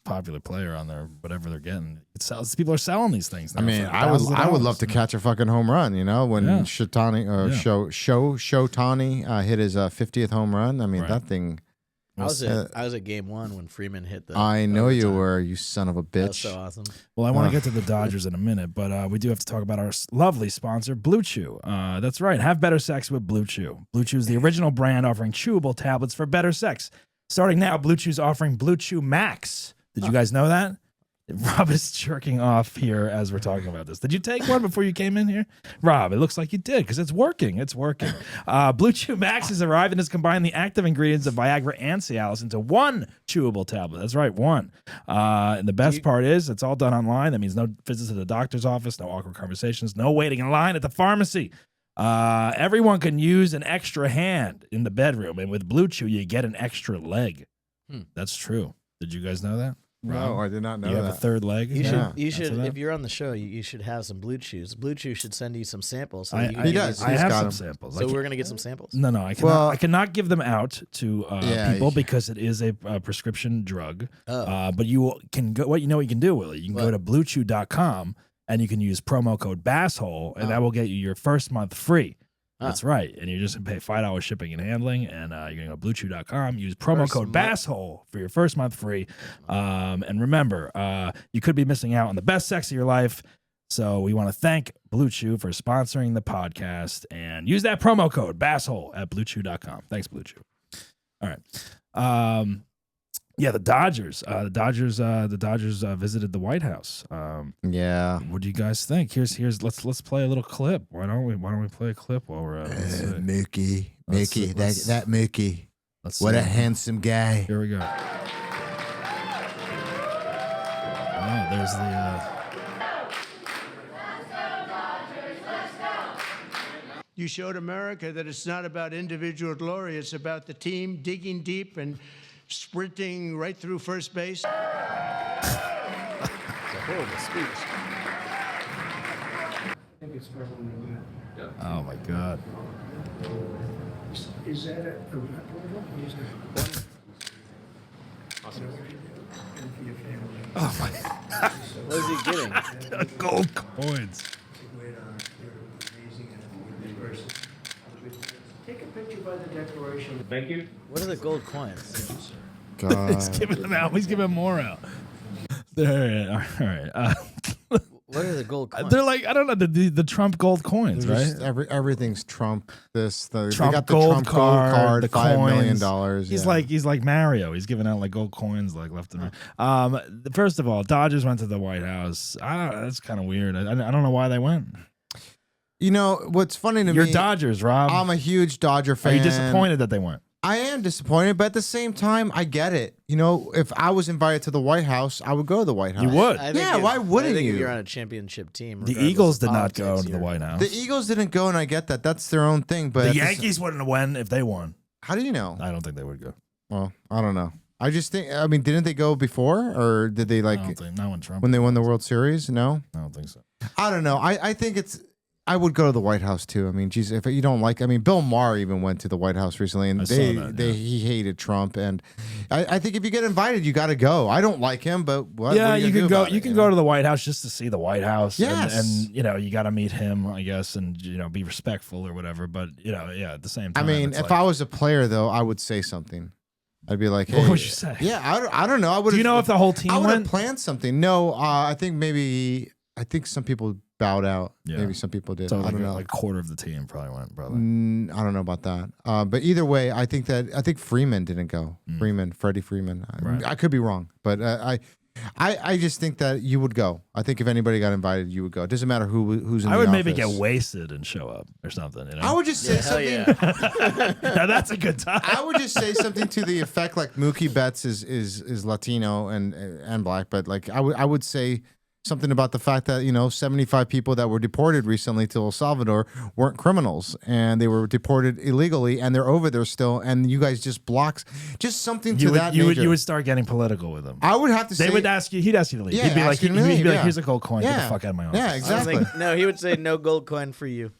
popular player on their whatever they're getting. It sells. People are selling these things. I now mean, for I thousands of would love dollars. to catch a fucking home run. When Yeah. Shotani Shotani hit his 50th home run. I mean, Right. that thing. I was at game 1 when Freeman hit the. I know you overtime. were, you son of a That was bitch. so awesome. Well, I want to get to the Dodgers in a minute, but we do have to talk about our lovely sponsor, BlueChew. That's right. Have better sex with BlueChew. BlueChew is the original brand offering chewable tablets for better sex. Starting now, BlueChew's offering BlueChew Max. Did you guys know that? Rob is jerking off here as we're talking about this. Did you take one before you came in here? Rob, it looks like you did because it's working. It's working. BlueChew Max has arrived and has combined the active ingredients of Viagra and Cialis into one chewable tablet. That's right, one. And the best part is it's all done online. That means no visits to the doctor's office, no awkward conversations, no waiting in line at the pharmacy. Everyone can use an extra hand in the bedroom. And with BlueChew, you get an extra leg. That's true. Did you guys know that? No, I did not know You have that. a third leg. You Yeah. should if you're on the show, you should have some BlueChews. BlueChew should send you some samples. So I, you can I, give does. these- I He's have got some 'em. samples. So we're gonna get some samples. No, I cannot. Well- I cannot give them out to Yeah, people you- because it is a prescription drug. Oh. But you can go. What you can do, Willie? You can go What? to BlueChew.com and you can use promo code Basshole, and that will get you your first month free. That's right, and you're just gonna pay $5 shipping and handling, and you're gonna go to BlueChew.com. Use promo First code month. Basshole for your first month free. And remember, you could be missing out on the best sex of your life. So we want to thank BlueChew for sponsoring the podcast, and use that promo code Basshole at BlueChew.com. Thanks, BlueChew. All right. Yeah, the Dodgers. The Dodgers visited the White House. Yeah. What do you guys think? Here's let's play a little clip. Why don't we play a clip while we're at it? Mookie. Let's- Mookie. let's- That Mookie. Let's What see. a handsome guy. Here we go. Oh, there's the. You showed America that it's not about individual glory, it's about the team digging deep and sprinting right through first base. Horrible speech. Oh my God. Is that a What is he getting? Gold coins. Take a picture by the declaration. What are the gold coins? God. He's giving them out. He's giving more out. There. All right. What are the gold coins? They're like, I don't know, the Trump gold coins, right? Just everything's Trump. They Trump got the gold Trump card, the $5 million. coins. He's like Mario. He's giving out like gold coins like left and right. First of all, Dodgers went to the White House. That's kind of weird. I don't know why they went. You know what's funny to You're me? Dodgers, Rob. I'm a huge Dodger fan. Are you disappointed that they went? I am disappointed, but at the same time, I get it. You know, if I was invited to the White House, I would go to the White House. You would. I think Yeah, why wouldn't I think you? if you're on a championship team, The regardless Eagles of did not politics, go to the you're- White House. The Eagles didn't go, and I get that. That's their own thing. But The at Yankees wouldn't have won if they won. how do you know? I don't think they would go. Well, I don't know. I just think. I mean, didn't they go before, or did they I don't think. Not when Trump. when they won the World Series? No, I don't think so. I don't know. I think it's. I would go to the White House too. I mean, geez, if you don't like, I mean, Bill Maher even went to the White House recently, and I saw that, yeah. he hated Trump, and I think if you get invited, you got to go. I don't like him, but what? Yeah, what are you gonna can do go. about You it, can know? go to the White House just to see the White House. Yes. and you got to meet him, I guess, and be respectful or whatever. But yeah, at the same I time, mean, it's if like, I was a player, though, I would say something. I'd be like, hey, What would you say? Yeah, I don't know. I would. Do you know if the whole team I would have went? planned something. No, I think some people bowed out. Yeah. Maybe some people did. So I like, don't know. like a quarter of the team probably went, probably. I don't know about that. But either way, I think Freeman didn't go. Freddie Freeman. Right. I could be wrong, but I just think that you would go. I think if anybody got invited, you would go. It doesn't matter who's in I the would maybe get office. wasted and show up or something. I would just say Hell something. yeah. Now that's a good time. I would just say something to the effect like Mookie Betts is Latino and black, but like I would say something about the fact that 75 people that were deported recently to El Salvador weren't criminals and they were deported illegally and they're over there still, and you guys just something to that nature. You would start getting political with them. I would have to say He'd ask you to leave. Yeah, he'd be like, ask you to leave, he'd be like, yeah. here's a gold coin. Get Yeah. the fuck out of my office. Yeah, I exactly. think, no, he would say no gold coin for you.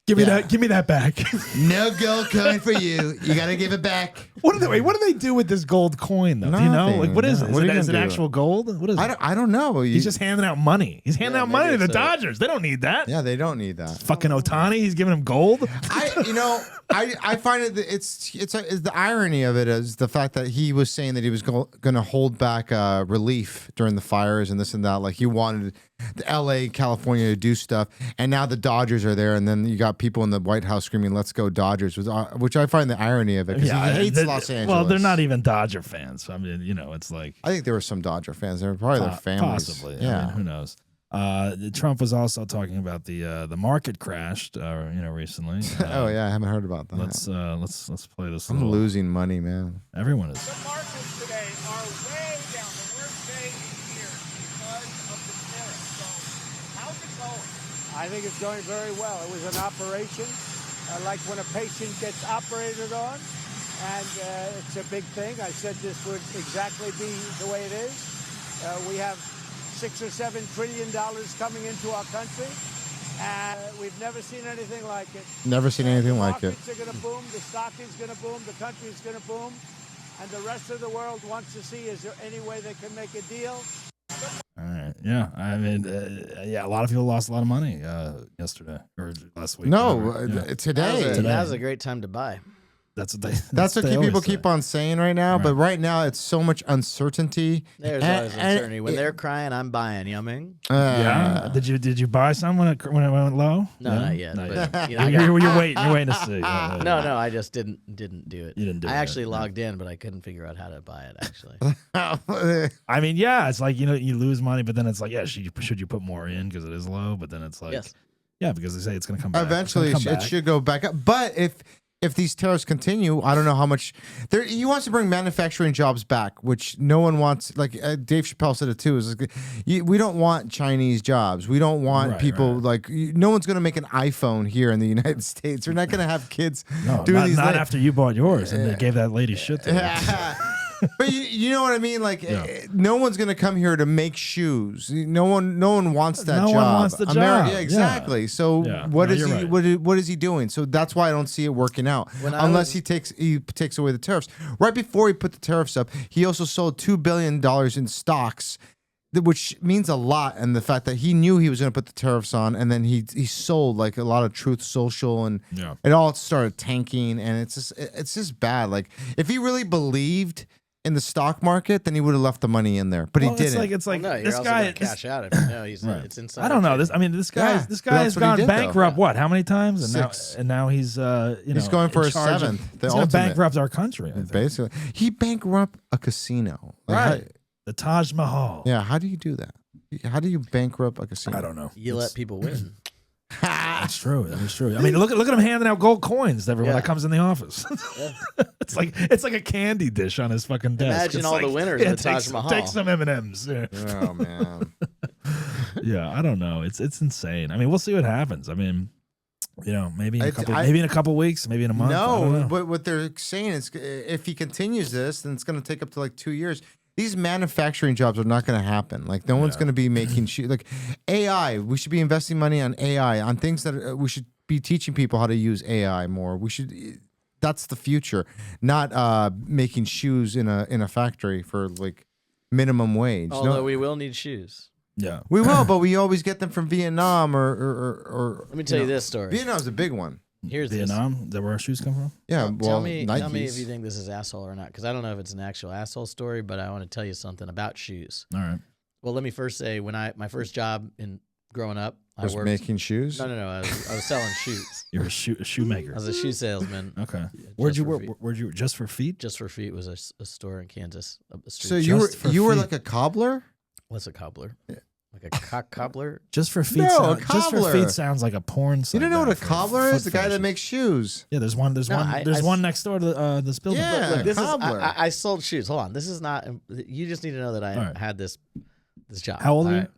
Give me that back. No gold coin for you. You got to give it back. What do they do with this gold coin though? Do you know? Nothing. Like what is No. it? What are you Is it gonna do? actual gold? What is it? I don't know. He's just handing out money. He's handing out money to the maybe so. Dodgers. They don't need that. Yeah, they don't need that. Fucking Ohtani, he's giving him gold. I find it it's the irony of it is the fact that he was saying that he was going to hold back relief during the fires and this and that. Like he wanted the LA, California to do stuff, and now the Dodgers are there, and then you got people in the White House screaming, "Let's go Dodgers," which I find the irony of it because he hates Los Angeles. Well, they're not even Dodger fans. I mean, it's like I think there were some Dodger fans. They were probably their families. possibly. Yeah. I mean, who knows? Trump was also talking about the market crashed. Recently. Oh yeah, I haven't heard about that. Let's play this. I'm little- losing money, man. Everyone is. The markets today are way down, the worst day in years because of the tariffs. So, how's it going? I think it's going very well. It was an operation, like when a patient gets operated on, and it's a big thing. I said this would exactly be the way it is. We have $6 or $7 trillion coming into our country, and we've never seen anything like it. Never seen anything like it. The markets are going to boom. The stock is going to boom. The country is going to boom. And the rest of the world wants to see, is there any way they can make a deal? All right. Yeah. I mean, yeah, a lot of people lost a lot of money yesterday or last week. No, Yeah. today. Now's a great time to buy. That's what they. That's what they people always say. keep on saying right now. But right now, it's so much uncertainty. There's always uncertainty. When they're crying, I'm buying. You know what I mean? Yeah. Did you buy some when it went low? No, not yet. Not but, yet. you know, You're waiting. You're waiting to see. No, I just didn't do it. You didn't do I it, actually yeah. logged in, but I couldn't figure out how to buy it. Actually, I mean, yeah, it's like, you lose money, but then it's like, yeah, should you put more in because it is low? But then it's like, yes. yeah, because they say it's going to come back. Eventually, it should go back up. But if these tariffs continue, I don't know how much. He wants to bring manufacturing jobs back, which no one wants. Like Dave Chappelle said it too. Is like, we don't want Chinese jobs. We don't want people like. No one's going to make an iPhone here in the United States. We're not going to have kids doing these. Not after you bought yours and they gave that lady shit to her. But you know what I mean? Like, no one's going to come here to make shoes. No one wants that job. No one wants the job. Yeah, exactly. Yeah. So Yeah. what No, is you're he? right. What is he doing? So that's why I don't see it working out unless he takes away the tariffs. Right before he put the tariffs up, he also sold $2 billion in stocks, which means a lot. And the fact that he knew he was going to put the tariffs on, and then he sold like a lot of Truth Social, and it all started tanking, and it's just bad. Like, if he really believed in the stock market, then he would have left the money in there, but he didn't. It's like no, you're this also guy gonna cash out if you know he's it's inside. I don't know this. I mean, this guy Yeah, this but guy that's has what he gone did, bankrupt. though. What? How many times? And 6. now he's He's going for in his charge of- 7th. The He's going to ultimate. bankrupt our country. I think. Basically, he bankrupt a casino. Like, Right. The Taj Mahal. Yeah, how do you do that? How do you bankrupt a casino? I don't know. You let people win. That's true. That is true. I mean, look at him handing out gold coins to everyone that comes in the office. It's like a candy dish on his fucking desk. Imagine It's all the winners of the Taj Mahal. Take some M&Ms. Yeah. Oh man. Yeah, I don't know. It's insane. I mean, we'll see what happens. I mean, maybe in a couple weeks, maybe in a month. I don't No, know. but what they're saying is, if he continues this, then it's going to take up to like 2 years. These manufacturing jobs are not going to happen. Like, no one's going to be making shoes. Like AI, we should be investing money on AI, on things that we should be teaching people how to use AI more. We should. That's the future, not making shoes in a factory for like minimum wage. Although we will need shoes. Yeah, we will, but we always get them from Vietnam or Let me tell you this story. Vietnam's a big one. Here's Vietnam. Is that where our shoes come from? Yeah, Tell well, me Nikes. if you think this is asshole or not, because I don't know if it's an actual asshole story, but I want to tell you something about shoes. All right. Well, let me first say, my first job in growing up, I Was worked making shoes. No, I was selling shoes. You're a shoemaker. I was a shoe salesman. Okay. Just Where'd you for work? feet. Where'd you Just for feet? Just for Feet was a store in Kansas. A street So store. you were feet. like a cobbler. What's a cobbler? Like a cock cobbler? Just for feet. No, a Just for cobbler. feet sounds like a porn. You site don't know what now a for cobbler foot is? The guy that fetishes. makes shoes. Yeah, there's one. There's No, one. I- There's I- one next door to this building. Yeah. Look, this cobbler. is I sold shoes. Hold on, this is not. You just need to know that I All right. had this job. How old all are you? right?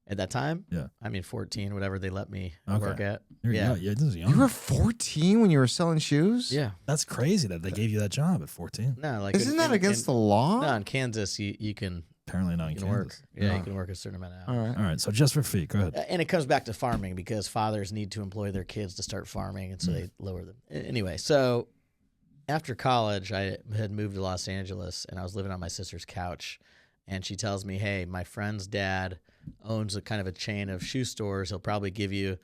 At that time? Yeah. I mean, 14, whatever they let me Okay. work at. You're yeah. young. Yeah, this is young. You were 14 when you were selling shoes. Yeah. That's crazy that they gave you that job at 14. No, like Isn't that against the law? No, in Kansas, you can Apparently not in work. Kansas. Yeah, No. you can work a certain amount of hours. All right. All right. So just for feet. Go ahead. And it comes back to farming because fathers need to employ their kids to start farming, and so they lower them. Anyway, so after college, I had moved to Los Angeles, and I was living on my sister's couch, and she tells me, "Hey, my friend's dad owns a kind of a chain of shoe stores. He'll probably give you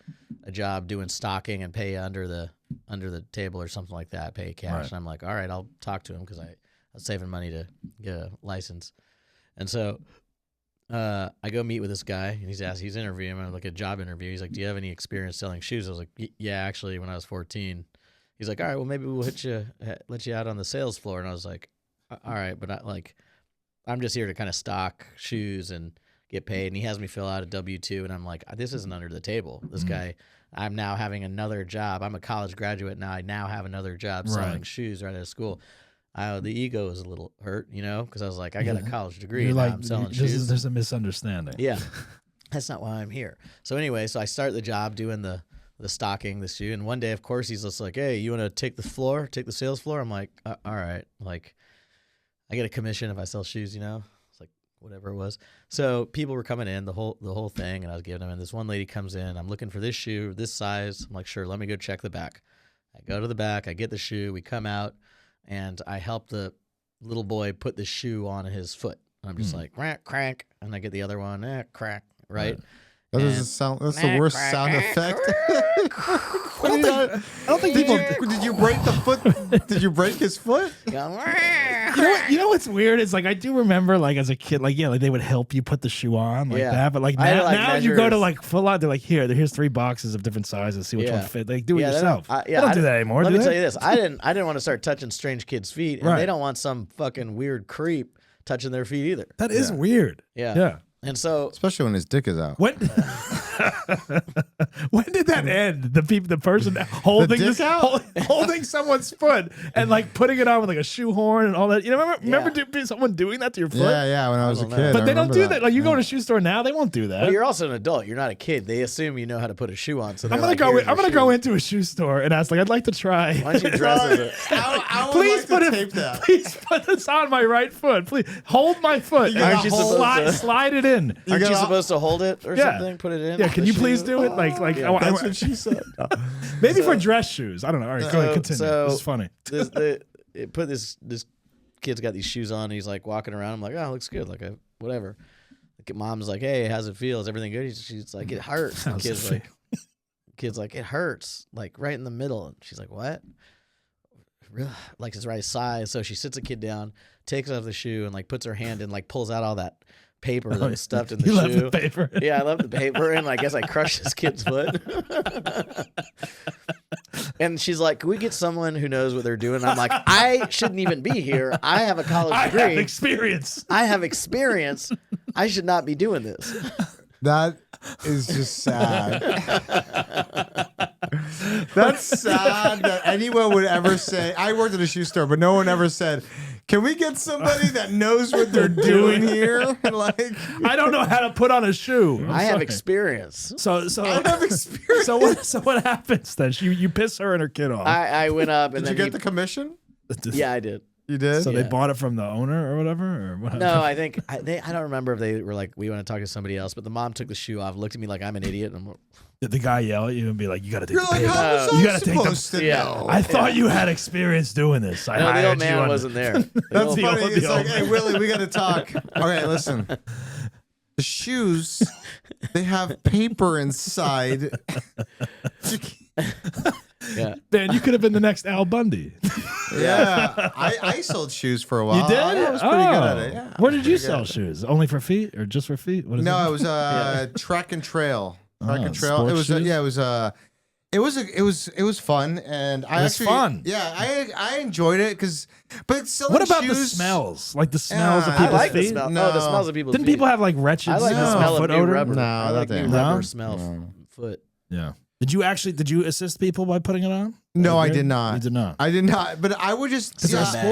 a job doing stocking and pay you under the table or something like that, pay you cash." Right. And I'm like, "All right, I'll talk to him because I was saving money to get a license." And so I go meet with this guy, and he's interviewing me, like a job interview. He's like, "Do you have any experience selling shoes?" I was like, "Yeah, actually, when I was 14." He's like, "All right, well, maybe we'll let you out on the sales floor." And I was like, "All right, but I'm just here to kind of stock shoes and get paid." And he has me fill out a W-2, and I'm like, "This isn't under the table. This guy, I'm now having another job. I'm a college graduate now. I now have another job selling Right. shoes right out of school." The ego was a little hurt, because I was like, I got a college degree, You're and like, now I'm selling shoes. there's a misunderstanding. Yeah, that's not why I'm here. So anyway, I start the job doing the stocking, the shoe, and one day, of course, he's just like, "Hey, you want to take the sales floor?" I'm like, "All right." Like, I get a commission if I sell shoes, It's like, whatever it was. So people were coming in the whole thing, and I was giving them. And this one lady comes in. I'm looking for this shoe, this size. I'm like, sure, let me go check the back. I go to the back. I get the shoe. We come out, and I help the little boy put the shoe on his foot. And I'm just like, crank, and I get the other one, crack, right? That doesn't sound. That's the worst sound effect. I don't think people. Did you break the foot? Did you break his foot? You know what's weird? It's like I do remember, like as a kid, like like they would help you put the shoe on, like that. But like now you go to like full out. They're like, here's 3 boxes of different sizes. See which one fit. Like do it yourself. They don't do that anymore. Let me tell you this: I didn't want to start touching strange kids' feet, and they don't want some fucking weird creep touching their feet either. That is weird. Yeah. And so, especially when his dick is out. When did that end? The person holding holding someone's foot and like putting it on with like a shoehorn and all that. You know, remember someone doing that to your foot? Yeah. When I was a kid, but they don't do that. Like you go to a shoe store now, they won't do that. Well, you're also an adult. You're not a kid. They assume you know how to put a shoe on. So I'm gonna go into a shoe store and ask, like, I'd like to try. Why don't you dress as it? Please put this on my right foot. Please hold my foot. Aren't you supposed to slide it in? Aren't you supposed to hold it or something? Put it in? Yeah, can you please do it? Like that's what she said. Maybe for dress shoes. I don't know. All right, go ahead, continue. This is funny. This kid's got these shoes on. And he's like walking around. I'm like, oh, it looks good. Like whatever. Mom's like, hey, how's it feel? Is everything good? She's like, it hurts. And kid's like, it hurts. Like right in the middle. And she's like, what? Like it's right size. So she sits the kid down, takes off the shoe, and like puts her hand in, like pulls out all that paper that was stuffed in the shoe. Left the paper. Yeah, I left the paper, and I guess I crushed this kid's foot. And she's like, "Can we get someone who knows what they're doing?" And I'm like, "I shouldn't even be here. I have a college degree. I have experience. I should not be doing this." That is just sad. That's sad that anyone would ever say. I worked at a shoe store, but no one ever said, can we get somebody that knows what they're doing here? Like, I don't know how to put on a shoe. I have experience. So I have experience. So what happens then? You piss her and her kid off. I went up and did you get the commission? Yeah, I did. You did? So they bought it from the owner or whatever? Or what no, I think I don't remember if they were like, we want to talk to somebody else, but the mom took the shoe off, looked at me like I'm an idiot. And did the guy yell at you and be like, you got to take You're the like, paper? how was I You gotta take supposed to know? I thought you had experience doing this. No, the old man wasn't there. That's funny. It's like, hey, Willie, we got to talk. Okay, listen. The shoes, they have paper inside. Yeah. Man, you could have been the next Al Bundy. Yeah. I sold shoes for a while. You did? I was pretty good at it. Yeah. Where did you sell shoes? Only for feet or just for feet? What is No, it? it was track and trail. Track and trail. sports It was shoes? it was fun, and I It was actually fun. Yeah, I enjoyed it but selling What about the shoes, smell? Like the smells of I people's I like feet? the smell. No. No, the smells of people's Didn't feet. people have like wretched I like the smell foot of new odor? rubber. No, I like that new didn't. rubber No? smell foot. Yeah. Did you assist people by putting it on? No, I Okay. did not. You did not. I did not. But I would just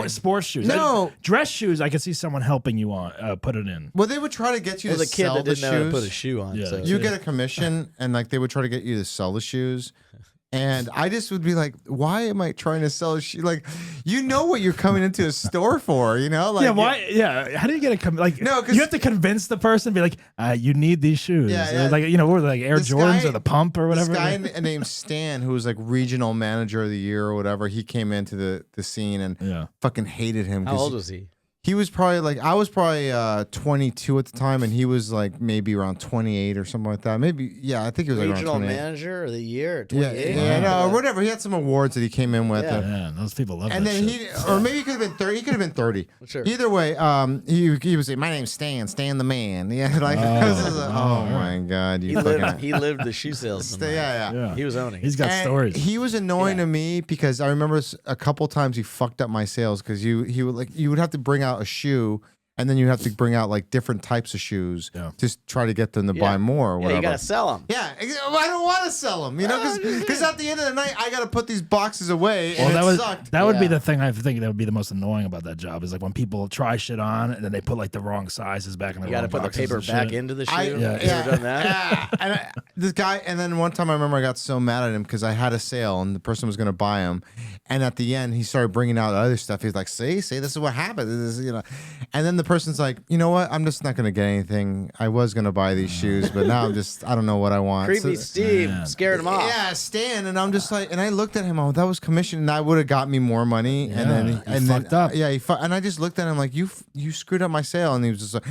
Sports shoes. No. Dress shoes, I could see someone helping you on put it in. Well, they would try to get you There to was a kid sell that the didn't know how to shoes. put a shoe on. Yeah. So. You get a commission, and like they would try to get you to sell the shoes. And I just would be like, why am I trying to sell a shoe? Like, you know what you're coming into a store for, you know? Like, Yeah, why? Yeah, how do you get a like? No, 'cause- you have to convince the person, be like, you need these shoes. Yeah. Like what were they, like Air This Jordans guy- or the Pump or whatever. This guy named Stan, who was like regional manager of the year or whatever, he came into the scene and Yeah. fucking hated him. How old was he? He was probably like, I was probably 22 at the time, and he was like maybe around 28 or something like that. Maybe, yeah, I think he was like Regional around 28. manager of the year, Yeah, 28. no, whatever. He had some awards that he came in with. Yeah. Yeah, those people love And that then shit. or maybe he could have been 30. He could have been 30. Sure. Either way, he was like, my name's Stan the man. Yeah, like, oh my god, you fucking. He lived the shoe salesman. Yeah. Yeah. He was owning. He's it. got And stories. He was annoying to me because I remember a couple times he fucked up my sales because he would you would have to bring out a shoe. And then you have to bring out like different types of shoes to try to get them to buy more or whatever. Yeah, you gotta sell them. Yeah, I don't want to sell them, you know, because at the end of the night, I got to put these boxes away, and Well, it sucked. that would be the thing I think that would be the most annoying about that job is like when people try shit on and then they put like the wrong sizes back in the You wrong gotta put the boxes paper and back shit. into the shoe. Yeah, You ever done that? And this guy, and then one time I remember I got so mad at him because I had a sale and the person was going to buy them, and at the end he started bringing out other stuff. He's like, "See, this is what happened." This is, and then the person's like, you know what? I'm just not gonna get anything. I was gonna buy these shoes, but now I don't know what I want. Creepy Steve scared him off. Yeah, Stan, and I'm just like, and I looked at him. Oh, that was commission, and that would have got me more money. Yeah, and then he fucked up. Yeah, and I just looked at him like, you screwed up my sale, and he was just like,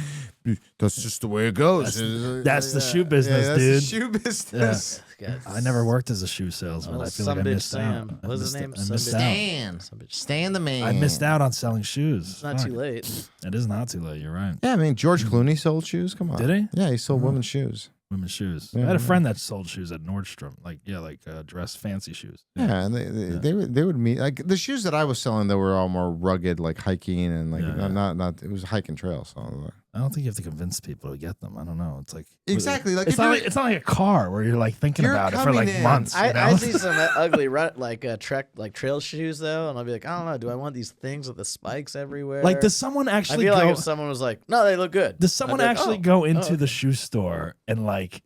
that's just the way it goes. That's the shoe business, that's dude. The shoe business. Yeah. I never worked as a shoe salesman. I feel like I missed out. What's his name? Stan the man. I missed out on selling shoes. It's not too late. It is not too late. You're right. Yeah, I mean, George Clooney sold shoes. Come on. Did he? Yeah, he sold women's shoes. Women's shoes. Yeah, I had a friend that sold shoes at Nordstrom, dress fancy shoes. Yeah, and they would meet like the shoes that I was selling. That were all more rugged, like hiking and not. It was hike and trail. So I don't think you have to convince people to get them. I don't know. It's like exactly like it's not like a car where you're like thinking about it for like months. I see some ugly trail shoes though, and I'll be like, I don't know. Do I want these things with the spikes everywhere? Like, does someone actually? I feel like if someone was like, no, they look good. Does someone actually go into the shoe store and like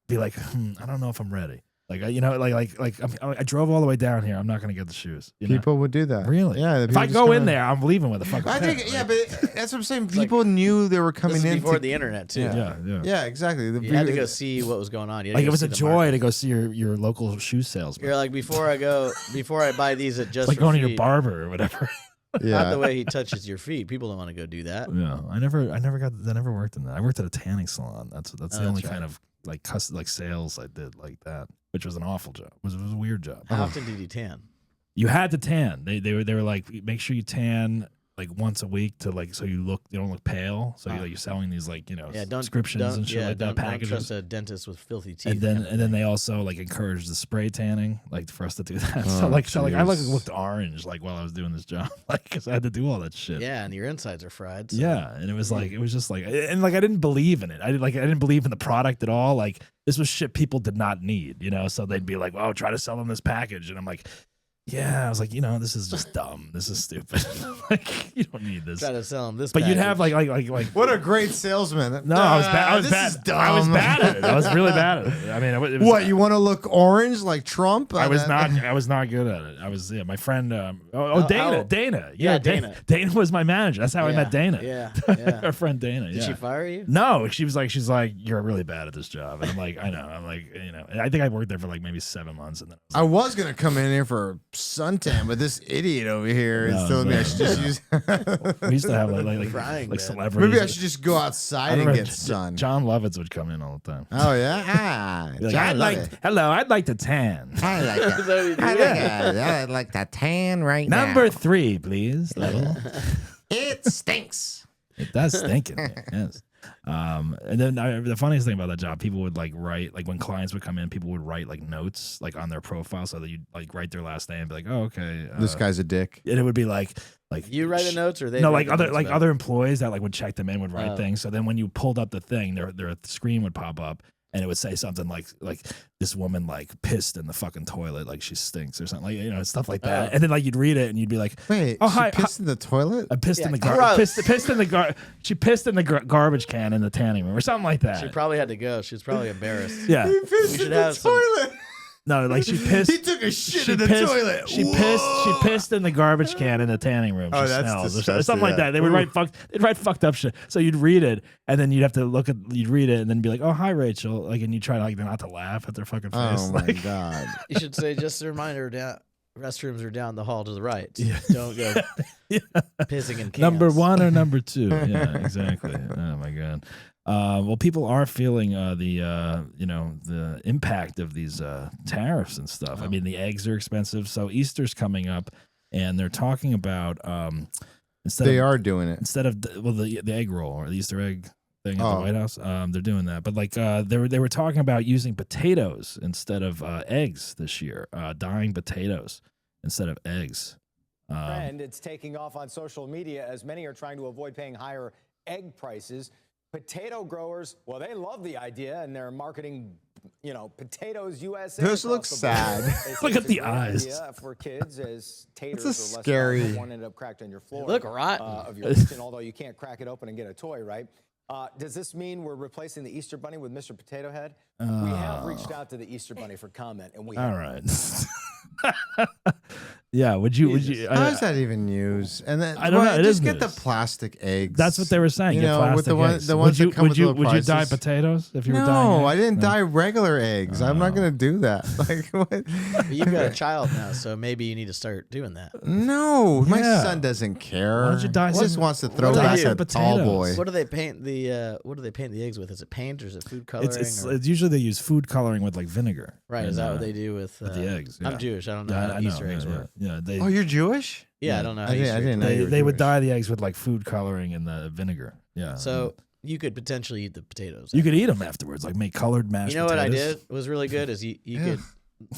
be like, I don't know if I'm ready. Like, I drove all the way down here. I'm not going to get the shoes. People would do that. Really? Yeah. If I go in there, I'm leaving with a fucking I think, pair, but that's what I'm saying. People knew they were coming in before the internet too. Yeah, exactly. You had to go see what was going on. Like, it was a joy to go see your local shoe salesman. You're like, before I buy these at just like going to your barber or whatever. Not the way he touches your feet. People don't want to go do that. Yeah, I never worked in that. I worked at a tanning salon. That's the only kind of like sales I did like that, which was an awful job. It was a weird job. How often did you tan? You had to tan. They were like, make sure you tan like once a week to like so you don't look pale. So you're selling these subscriptions and shit like that, packages. Don't trust a dentist with filthy teeth. And then they also like encouraged the spray tanning, like for us to do that. So I looked orange like while I was doing this job, like because I had to do all that shit. Yeah, and your insides are fried. So. Yeah, and it was just like, and like I didn't believe in it. I didn't believe in the product at all. Like this was shit people did not need, So they'd be like, "Oh, try to sell them this package," and I'm like. Yeah, I was like, this is just dumb. This is stupid. Like, you don't need this. Try to sell them this. But package. you'd have like. What a great salesman! No, I was bad. I was this bad. Is dumb. I was bad at it. I was really bad at it. I mean, it was, what you want to look orange like Trump? I was not good at it. I was my friend. Dana. Yeah, Dana. Dana was my manager. That's how I met Dana. Yeah. Our friend Dana. Did she fire you? No, she's like, you're really bad at this job. And I'm like, I know. I'm like, I think I worked there for like maybe 7 months, and then I was gonna come in here for suntan, but this idiot over here is telling me I should just use. We used to have like celebrities. Maybe I should just go outside and get sun. John Lovitz would come in all the time. Oh yeah, I'd like to tan. I like that. I'd like that tan right now. Number 3, please. Little. It stinks. It does stink in here. Yes. And then the funniest thing about that job, people would like write, like when clients would come in, people would write like notes like on their profile so that you'd like write their last name and be like, oh, okay. This guy's a dick. And it would be like you write the notes or they no like other employees that like would check them in would write things. So then when you pulled up the thing, their screen would pop up and it would say something like this woman like pissed in the fucking toilet, like she stinks or something, like stuff like that. And then like you'd read it and you'd be like, wait, oh she hi, pissed in the toilet? I pissed in the she pissed in the garbage can in the tanning room or something like that. She probably had to go. She was probably embarrassed. Yeah, he pissed in the toilet. No, like she pissed. He took a shit in the toilet. She pissed in the garbage can in the tanning room. Oh, she that's smells disgusting. or something like that. They would write fucked up shit. So you'd read it, and then you'd have to you'd read it, and then be like, "Oh, hi, Rachel," like, and you try like not to laugh at their fucking face. Oh my god! You should say, just a reminder, restrooms are down the hall to the right. Yeah. Don't go pissing in cans. Number 1 or number 2? Yeah, exactly. Oh my god. Well, people are feeling the impact of these tariffs and stuff. I mean, the eggs are expensive, so Easter's coming up, and they're talking about instead of the egg roll or the Easter egg thing at the White House. They're doing that, but like they were talking about using potatoes instead of eggs this year, dyeing potatoes instead of eggs. Trend, it's taking off on social media as many are trying to avoid paying higher egg prices. Potato growers, well, they love the idea, and they're marketing, potatoes USA. This looks sad. Look at the eyes. For kids, as taters That's are less scary. valuable, one ended up cracked on your floor. Look rotten. Of your kitchen, although you can't crack it open and get a toy, right? Does this mean we're replacing the Easter Bunny with Mr. Potato Head? We have reached out to the Easter Bunny for comment, and we all have. right. Yeah, would you? How is that even used? And then I don't know. It just is get the news. plastic eggs. That's what they were saying. You Get know, plastic with eggs. the ones that come with little would you dye prices. potatoes if you were dyeing No, eggs? I didn't dye regular eggs. I'm not gonna do that. Like what? But you've got a child now, so maybe you need to start doing that. No, my Yeah. son doesn't care. Why don't you dye He just some- wants to throw do they back do? a tall Potatoes. boy. What do they paint the eggs with? Is it paint or is it food coloring? It's or- usually they use food coloring with like vinegar. right. And, Is that what they do with the eggs? Yeah. I'm Jewish. I don't know Yeah, how I know. Easter eggs work. Yeah, they Oh, you're Jewish? Yeah, I don't know. How I Easter didn't eggs know work. you were they would Jewish. dye the eggs with like food coloring and the vinegar. Yeah. So you could potentially eat the potatoes. you could eat them afterwards, like make colored mashed. You know what I potatoes. did was really good is you could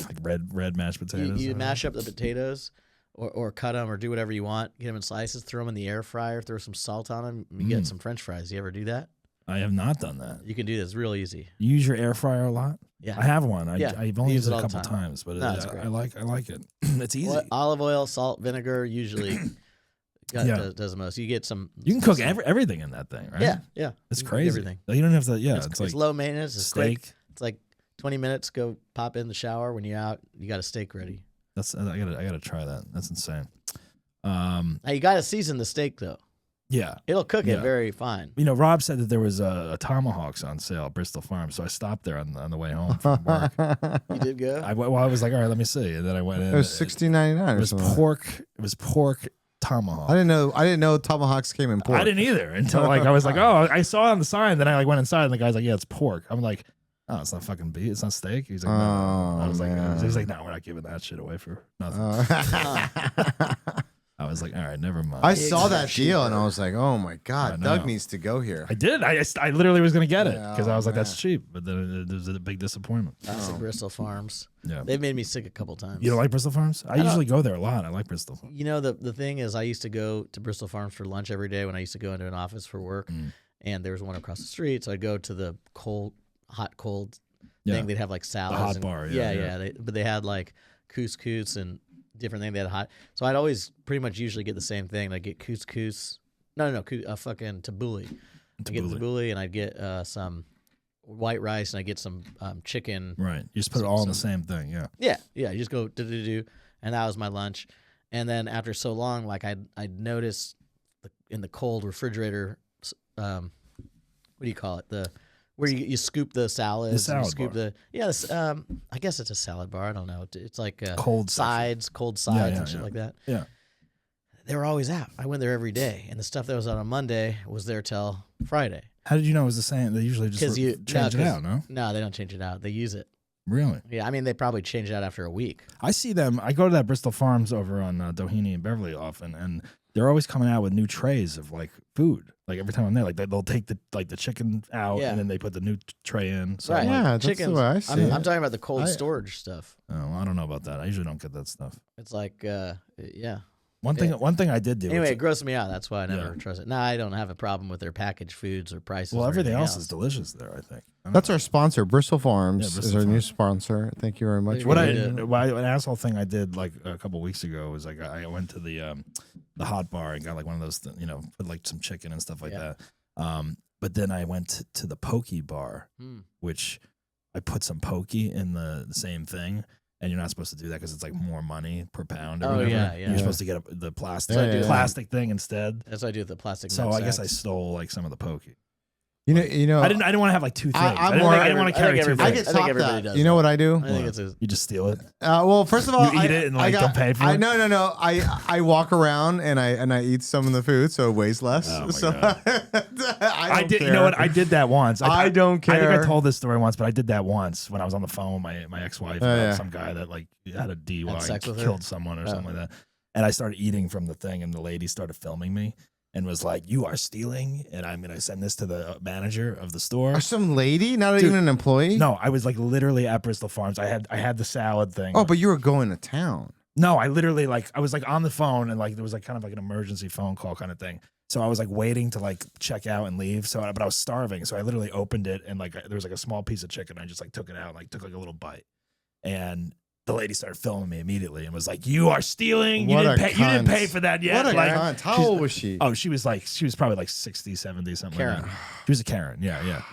Like red mashed potatoes. you mash up the potatoes or cut them or do whatever you want. Get them in slices, throw them in the air fryer, throw some salt on them. You get some French fries. You ever do that? I have not done that. You can do this. It's real easy. You use your air fryer a lot? Yeah. I have one. Yeah, I've I only use used it it a all the couple time. times, but No, it's I great. like it. It's easy. Olive oil, salt, vinegar usually Yeah. does the most. You get some. You can cook everything in that thing, right? Yeah. It's You can cook crazy. Everything. Like, you don't have to. Yeah, it's, it's like low maintenance. It's quick. steak. It's like 20 minutes. Go pop in the shower. When you're out, you got a steak ready. I gotta try that. That's insane. Now you got to season the steak though. Yeah. It'll cook Yeah. it very fine. You know, Rob said that there was a tomahawks on sale at Bristol Farm, so I stopped there on the way home from work. You did good. I was like, all right, let me see, and then I went in. It was $16.99 It or was something. pork. It was pork tomahawk. I didn't know tomahawks came in pork. I didn't either until like I was like, oh, I saw it on the sign. Then I like went inside, and the guy's like, yeah, it's pork. I'm like, oh, it's not fucking beef. It's not steak. He's like, no. Oh, I was like, man. he's like, no, we're not giving that shit away for nothing. I was like, all right, never mind. I saw that deal and I was like, oh my I God, know. Doug needs to go here. I did. I literally was gonna get it Yeah, because I was like, that's man. cheap. But then it was a big disappointment. Classic Bristol Farms. Yeah. They've made me sick a couple times. You don't like Bristol Farms? I usually go there a lot. I like Bristol Farms. You know, the thing is, I used to go to Bristol Farms for lunch every day when I used to go into an office for work, and there was one across the street. So I'd go to the hot cold Yeah. thing. They'd have like salads. hot and, bar, yeah, yeah. But they had like couscous and different thing. They had hot. So I'd always pretty much usually get the same thing. I'd get couscous. No, fucking tabbouleh. I'd get tabbouleh and I'd get some white rice and I get some chicken. Right. You just put it all in the same thing. Yeah. Yeah. You just go do, and that was my lunch. And then after so long, like I'd noticed in the cold refrigerator, what do you call it? Where you scoop the salads, salad and you scoop bar. I guess it's a salad bar. I don't know. It's like Cold sides, cold sides, Yeah, and shit yeah. like that. Yeah. They were always out. I went there every day, and the stuff that was out on Monday was there till Friday. How did you know it was the same? They usually just change it out, no? No, they don't change it out. They use it. Really? Yeah, I mean they probably change it out after a week. I see them. I go to that Bristol Farms over on Doheny and Beverly often, and they're always coming out with new trays of like food. Like every time I'm there, like they'll take the chicken out Yeah. and then they put the new tray in. So Right. I'm like, Yeah, that's the Chickens. way I see I'm it. talking about the cold storage stuff. oh, I don't know about that. I usually don't get that stuff. It's like, yeah. One thing I did do. Anyway, which- it grossed me out. That's why I never Yeah. trust it. Now I don't have a problem with their packaged foods or prices. well, or everything anything else is delicious there. I think. I don't That's know. our sponsor, Bristol Farms Yeah, is Bristol our new Farms. sponsor. Thank you very much. What Really an asshole thing I did like a couple weeks ago was like I went to the hot bar and got like one of those put like some chicken and stuff like Yeah. that. But then I went to the pokey bar, which I put some pokey in the same thing. And you're not supposed to do that because it's like more money per pound. Or Oh, whatever. yeah, yeah. You're supposed to get the plastic Yeah, yeah, plastic thing instead. That's what I do with the plastic. So nut I guess I sacks. stole like some of the pokey. You know, I didn't want to have like two things. I'm I didn't more- want to carry two everybody- things. I I think get everybody top does that. You know that. what I do? I think it's a. You just steal it. Well, first of all, You eat it and, like, don't pay for it? No. I walk around and I eat some of the food, so it weighs less. Oh, my so God. I don't did. care. You know what? I did that once. I don't I think care. I told this story once, but I did that once when I was on the phone with my ex-wife about yeah. some guy that like had a DUI sex and with her? killed someone or something like that. And I started eating from the thing, and the lady started filming me and was like, "You are stealing, and I'm gonna send this to the manager of the store." Or some lady, not Dude, even an employee. No, I was like literally at Bristol Farms. I had the salad thing. Oh, but you were going to town. No, I literally I was like on the phone and like there was like kind of like an emergency phone call kind of thing. So I was like waiting to like check out and leave. But I was starving. So I literally opened it and like there was like a small piece of chicken. I just like took it out and like took like a little bite. And the lady started filming me immediately and was like, "You are stealing. You What didn't a pay. You didn't cunt. pay for that yet." What a like, cunt. How she's- old was she? Oh, she was probably like 60, 70, something Karen. like that. She was a Karen. Yeah.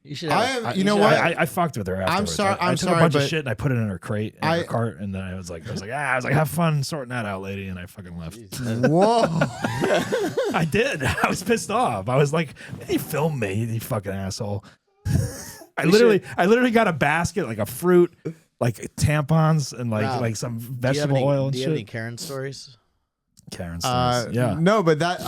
You should. You know what? I fucked with her afterwards. I took a bunch of shit and I put it in her crate, in her cart, and then I was like, have fun sorting that out, lady, and I fucking left. Whoa. I did. I was pissed off. I was like, you film me, you fucking asshole. I literally got a basket, like a fruit, like tampons, and like some vegetable oil and shit. Do you shit. have any Karen stories? Karen stories. Yeah. No, but that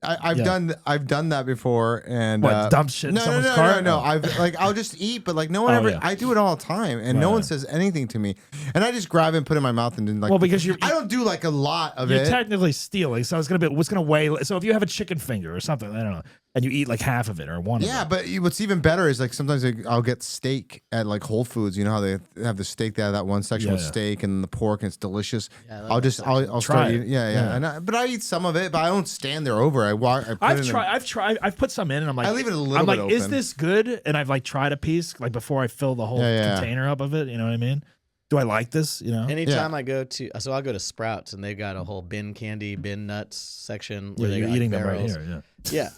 I've done that before, and dump shit in someone's cart? No. I'll just eat, but like no one ever. I do it all the time, and no one says anything to me, and I just grab it and put it in my mouth and then like. Well, because I don't do like a lot of it. You're technically stealing, so it's gonna weigh. So if you have a chicken finger or something, I don't know, and you eat like half of it or one. Yeah, but what's even better is like sometimes I'll get steak at like Whole Foods. You know how they have the steak. They have that one section with steak and the pork, and it's delicious. Yeah, I'll start eating. Yeah. But I eat some of it, but I don't stand there over. I've put some in, and I'm like, I leave it a little bit open. Is this good? And I've like tried a piece like before I fill the whole container up of it. You know what I mean? Do I like this? You know. Anytime I go to, I'll go to Sprouts, and they've got a whole bin candy, bin nuts section where you're got eating barrels. them right here. Yeah.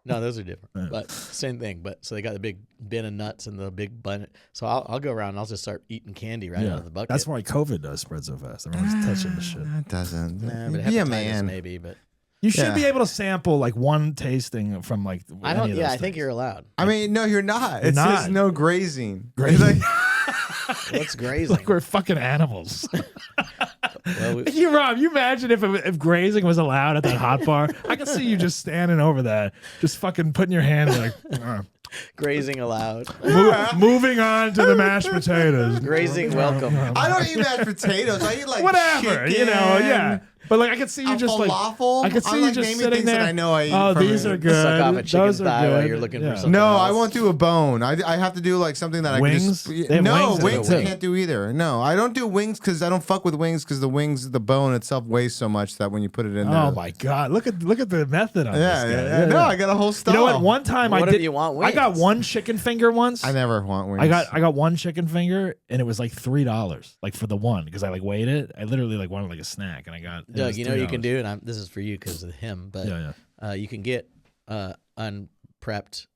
No, those are different, but same thing. But so they got the big bin of nuts and the big bun. So I'll go around and I'll just start eating candy out of the bucket. That's why COVID does spread so fast. Everyone's touching the shit. It doesn't. But hepatitis maybe, but. You should be able to sample like one tasting from like. I don't. Yeah, I think you're allowed. I mean, no, you're not. It says no grazing. What's grazing? Like we're fucking animals. You imagine if grazing was allowed at that hot bar? I can see you just standing over that, just fucking putting your hand like. Grazing allowed. Moving on to the mashed potatoes. Grazing welcome. I don't eat mashed potatoes. I eat like whatever, chicken. Yeah. But like I can see you just falafel? I can see you just sitting there. That I know I eat. Oh, these are good. Suck off a chicken Those thigh are while good. you're looking for something. No, else. I won't do a bone. I have to do like something that wings? I can just. No, wings I can't do either. No, I don't do wings because I don't fuck with wings because the bone itself weighs so much that when you put it in there. Oh my god! Look at the method on this guy. Yeah. No, I got a whole style. You know what? One time what I did. You want wings? I got one chicken finger once. I never want wings. I got one chicken finger and it was like $3, like for the one because I like weighed it. I literally like wanted like a snack and I got. Doug, you know what you can do, and this is for you because of him, but you can get unprepped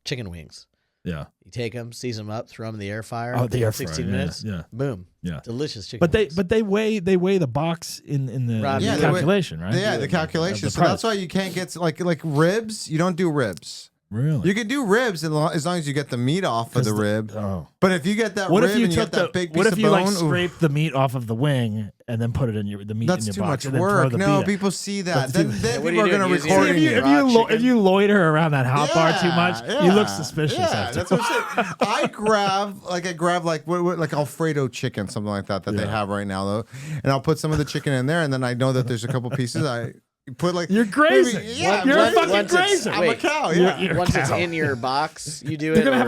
chicken wings. Yeah. You take them, season them up, throw them in the air fryer. Oh, the air fryer. 16 minutes. Yeah. Boom. Yeah. Delicious chicken. But they weigh the box in the calculation, right? Yeah, the calculation. So that's why you can't get like ribs. You don't do ribs. Really? You can do ribs as long as you get the meat off of the rib. Oh. But if you get that what rib if you and you took get that big piece what if of you bone, like scrape the meat off of the wing and then put it in the meat that's in your too box much and then work. throw the No, meat people see that. Then people are going to record if you loiter around that hot bar too much, you look suspicious. Yeah, that's what I'm saying. I grab like Alfredo chicken, something like that they have right now though, and I'll put some of the chicken in there, and then I know that there's a couple pieces I. Put like you're grazing. You're a fucking grazing. I'm a cow. Yeah. You're once it's in your box, you do it. You're gonna have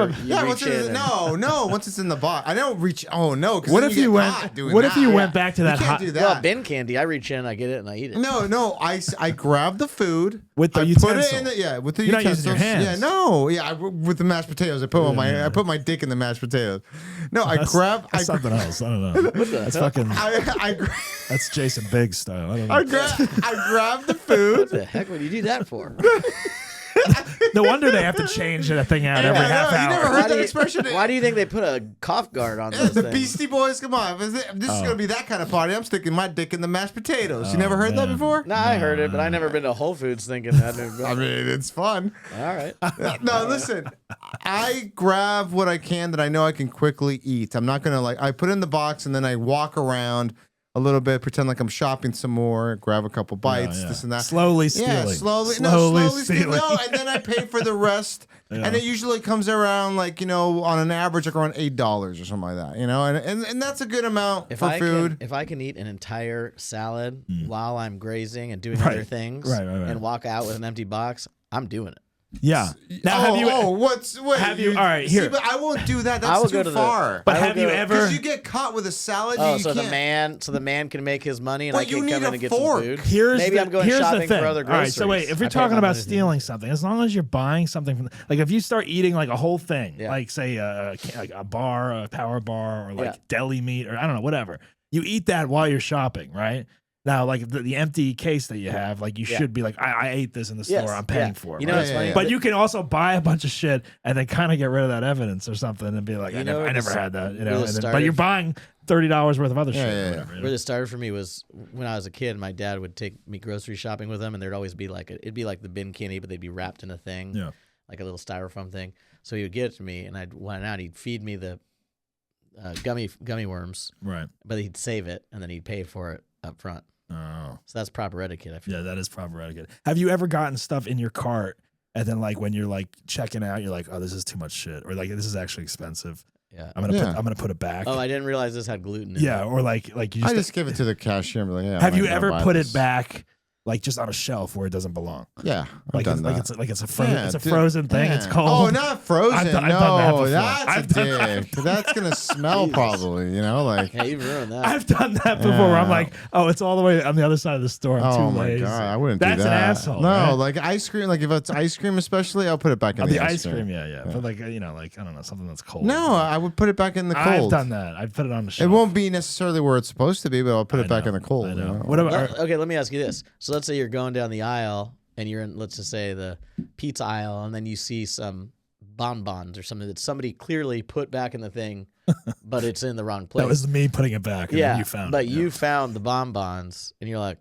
once it's in the box. I don't reach. Oh no. What if you went? What if you went back to that hot? Well, bin candy. I reach in, I get it, and I eat it. No. I grab the food with the utensil. Put it in with the You're utensils. Not using your hands. Yeah, no. Yeah, with the mashed potatoes. I put my dick in the mashed potatoes. No, that's something else. I don't know. That's fucking. That's Jason Biggs style. I don't know. I grab the food. What the heck would you do that for? No wonder they have to change that thing out every half hour. You never heard that expression? Why do you think they put a cough guard on the things? Beastie Boys? Come on. If this is going to be that kind of party, I'm sticking my dick in the mashed potatoes. You never heard that before? No, I heard it, but I never been to Whole Foods thinking that. I mean, it's fun. All right. No, listen. I grab what I can that I know I can quickly eat. I'm not going to I put it in the box and then I walk around a little bit, pretend like I'm shopping some more, grab a couple bites, this and that. Slowly stealing. Yeah, slowly stealing. No, and then I pay for the rest. And it usually comes around on an average around $8 or something like that, and that's a good amount for food. If I can eat an entire salad while I'm grazing and doing other things and walk out with an empty box, I'm doing it. Yeah. Now, all right, here. See, but I won't do that. That's too far. But have you ever? Because you get caught with a salad. So the man can make his money, and I can come in and get fork. some food. Maybe I'm going shopping for other groceries. All right, so wait, if you're talking about stealing something, as long as you're buying something from, if you start eating a whole thing, like say a bar, a power bar, or deli meat, or I don't know, whatever, you eat that while you're shopping, right? Now, like the empty case that you have, like you should be like, I ate this in the store. I'm paying for it. You know, right? it's funny. But you can also buy a bunch of shit and then kind of get rid of that evidence or something and be like, I never had that. You know, but you're buying $30 worth of other shit. Or whatever, you know? Where this started for me was when I was a kid. My dad would take me grocery shopping with him, and there'd always be like it'd be like the bin candy, but they'd be wrapped in a thing, like a little styrofoam thing. So he would get it to me, and I'd went out. He'd feed me the gummy worms, right? But he'd save it, and then he'd pay for it up front. Oh, so that's proper etiquette. I feel. Yeah, that is proper etiquette. Have you ever gotten stuff in your cart and then like when you're like checking out, you're like, oh, this is too much shit, or like this is actually expensive. Yeah, I'm gonna put it back. Oh, I didn't realize this had gluten in it. Yeah, or like you just, I just give it to the cashier and be like, yeah. Have you ever put it back like just on a shelf where it doesn't belong? Yeah, like done that. It's a frozen thing. Yeah. It's cold. Oh, not frozen. I've done that before. That's a dick. That's gonna smell probably. You know, like. Yeah, you've ruined that. I've done that before. Where I'm like, oh, it's all the way on the other side of the store. I'm too lazy. Oh my god, I wouldn't That's do that. That's an asshole. No, right? like ice cream. Like if it's ice cream, especially, I'll put it back in the the ice cream. Yeah. But like like I don't know, something that's cold. No, I would put it back in the cold. I've done that. I've put it on the shelf. It won't be necessarily where it's supposed to be, but I'll put it back in the cold. I know. You know? What about? Okay, let me ask you this. So let's say you're going down the aisle and you're in, let's just say, the pizza aisle, and then you see some bonbons or something that somebody clearly put back in the thing, but it's in the wrong place. That was me putting it back. And then you found it. You found the bonbons, and you're like,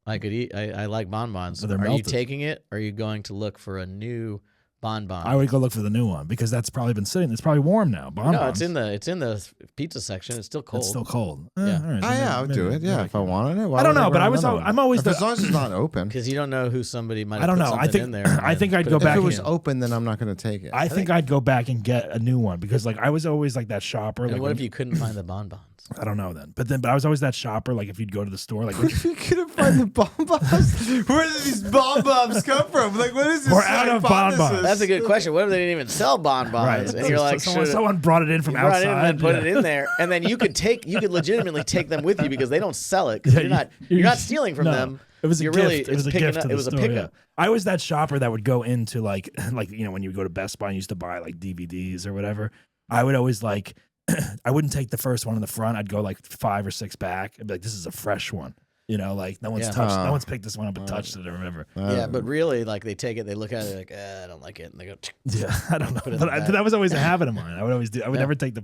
I could eat. I like bonbons. But they're Are you melted. taking it? Or are you going to look for a new bonbon? I would go look for the new one because that's probably been sitting. It's probably warm now. Bonbons. No, it's in the pizza section. It's still cold. It's still cold. Yeah. All right, I would do it. Yeah, if I wanted it. Why I don't would know, but run I'm always as long as it's not open. Because you don't know who somebody might. I don't have know. put I something think in there. I think I'd go If back. it was open, then I'm not going to take it. I think I'd go back and get a new one because like I was always like that shopper. And Like what if you couldn't find the bonbons? I don't know then. But I was always that shopper. Like if you'd go to the store, like What if you couldn't find the bonbons? Where did these bonbons come from? Like, what is this? We're out of bonbons. That's a good question. What if they didn't even sell bonbons? Right. And you're like, someone brought it in from brought outside. it in and put it in there, and then you could legitimately take them with you because they don't sell it. 'Cause you're not stealing from them. It was a You're gift. really, It was a picking gift. up, To the it was store, a pickup. Yeah. I was that shopper that would go into like when you would go to Best Buy and used to buy like DVDs or whatever. I would always like I wouldn't take the first one in the front. I'd go like 5 or 6 back. I'd be like, this is a fresh one. You know, like no one's touched, no one's picked this one up and touched it or whatever. Yeah, but really, like they take it, they look at it like, I don't like it, and they go. Yeah, I don't know, but that was always a habit of mine. I would always do. I would never take the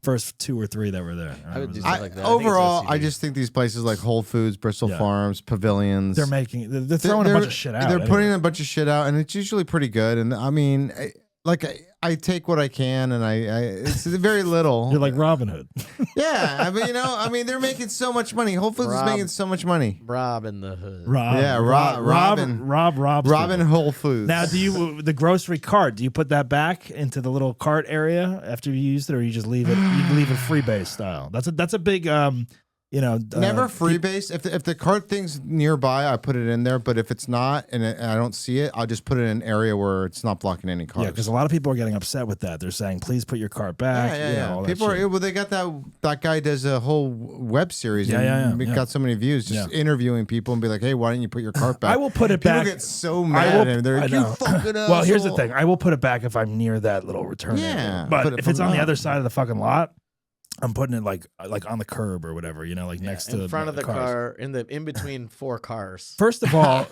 first 2 or 3 that were there. I would do stuff like that. Overall, I just think these places like Whole Foods, Bristol Farms, Pavilions, they're throwing a bunch of shit out. They're putting a bunch of shit out, and it's usually pretty good. And I mean, I take what I can, and it's very little. You're like Robin Hood. Yeah, I mean, they're making so much money. Whole Foods is making so much money. Robin the Hood. Robin Whole Foods. Now, the grocery cart? Do you put that back into the little cart area after you used it, or you just leave it? You leave it freebase style. That's a big never freebase. If the cart thing's nearby, I put it in there. But if it's not and I don't see it, I'll just put it in an area where it's not blocking any cars. Yeah, because a lot of people are getting upset with that. They're saying, "Please put your cart back." Yeah. People are. Well, they got that guy does a whole web series. We got so many views just interviewing people and be like, "Hey, why didn't you put your cart back?" I will put it back. People get so mad at him. They're like, "You fucking asshole." Well, here's the thing. I will put it back if I'm near that little return area. But if it's on the other side of the fucking lot, I'm putting it like on the curb or whatever, next to in front of the cars. car, in between 4 cars. First of all,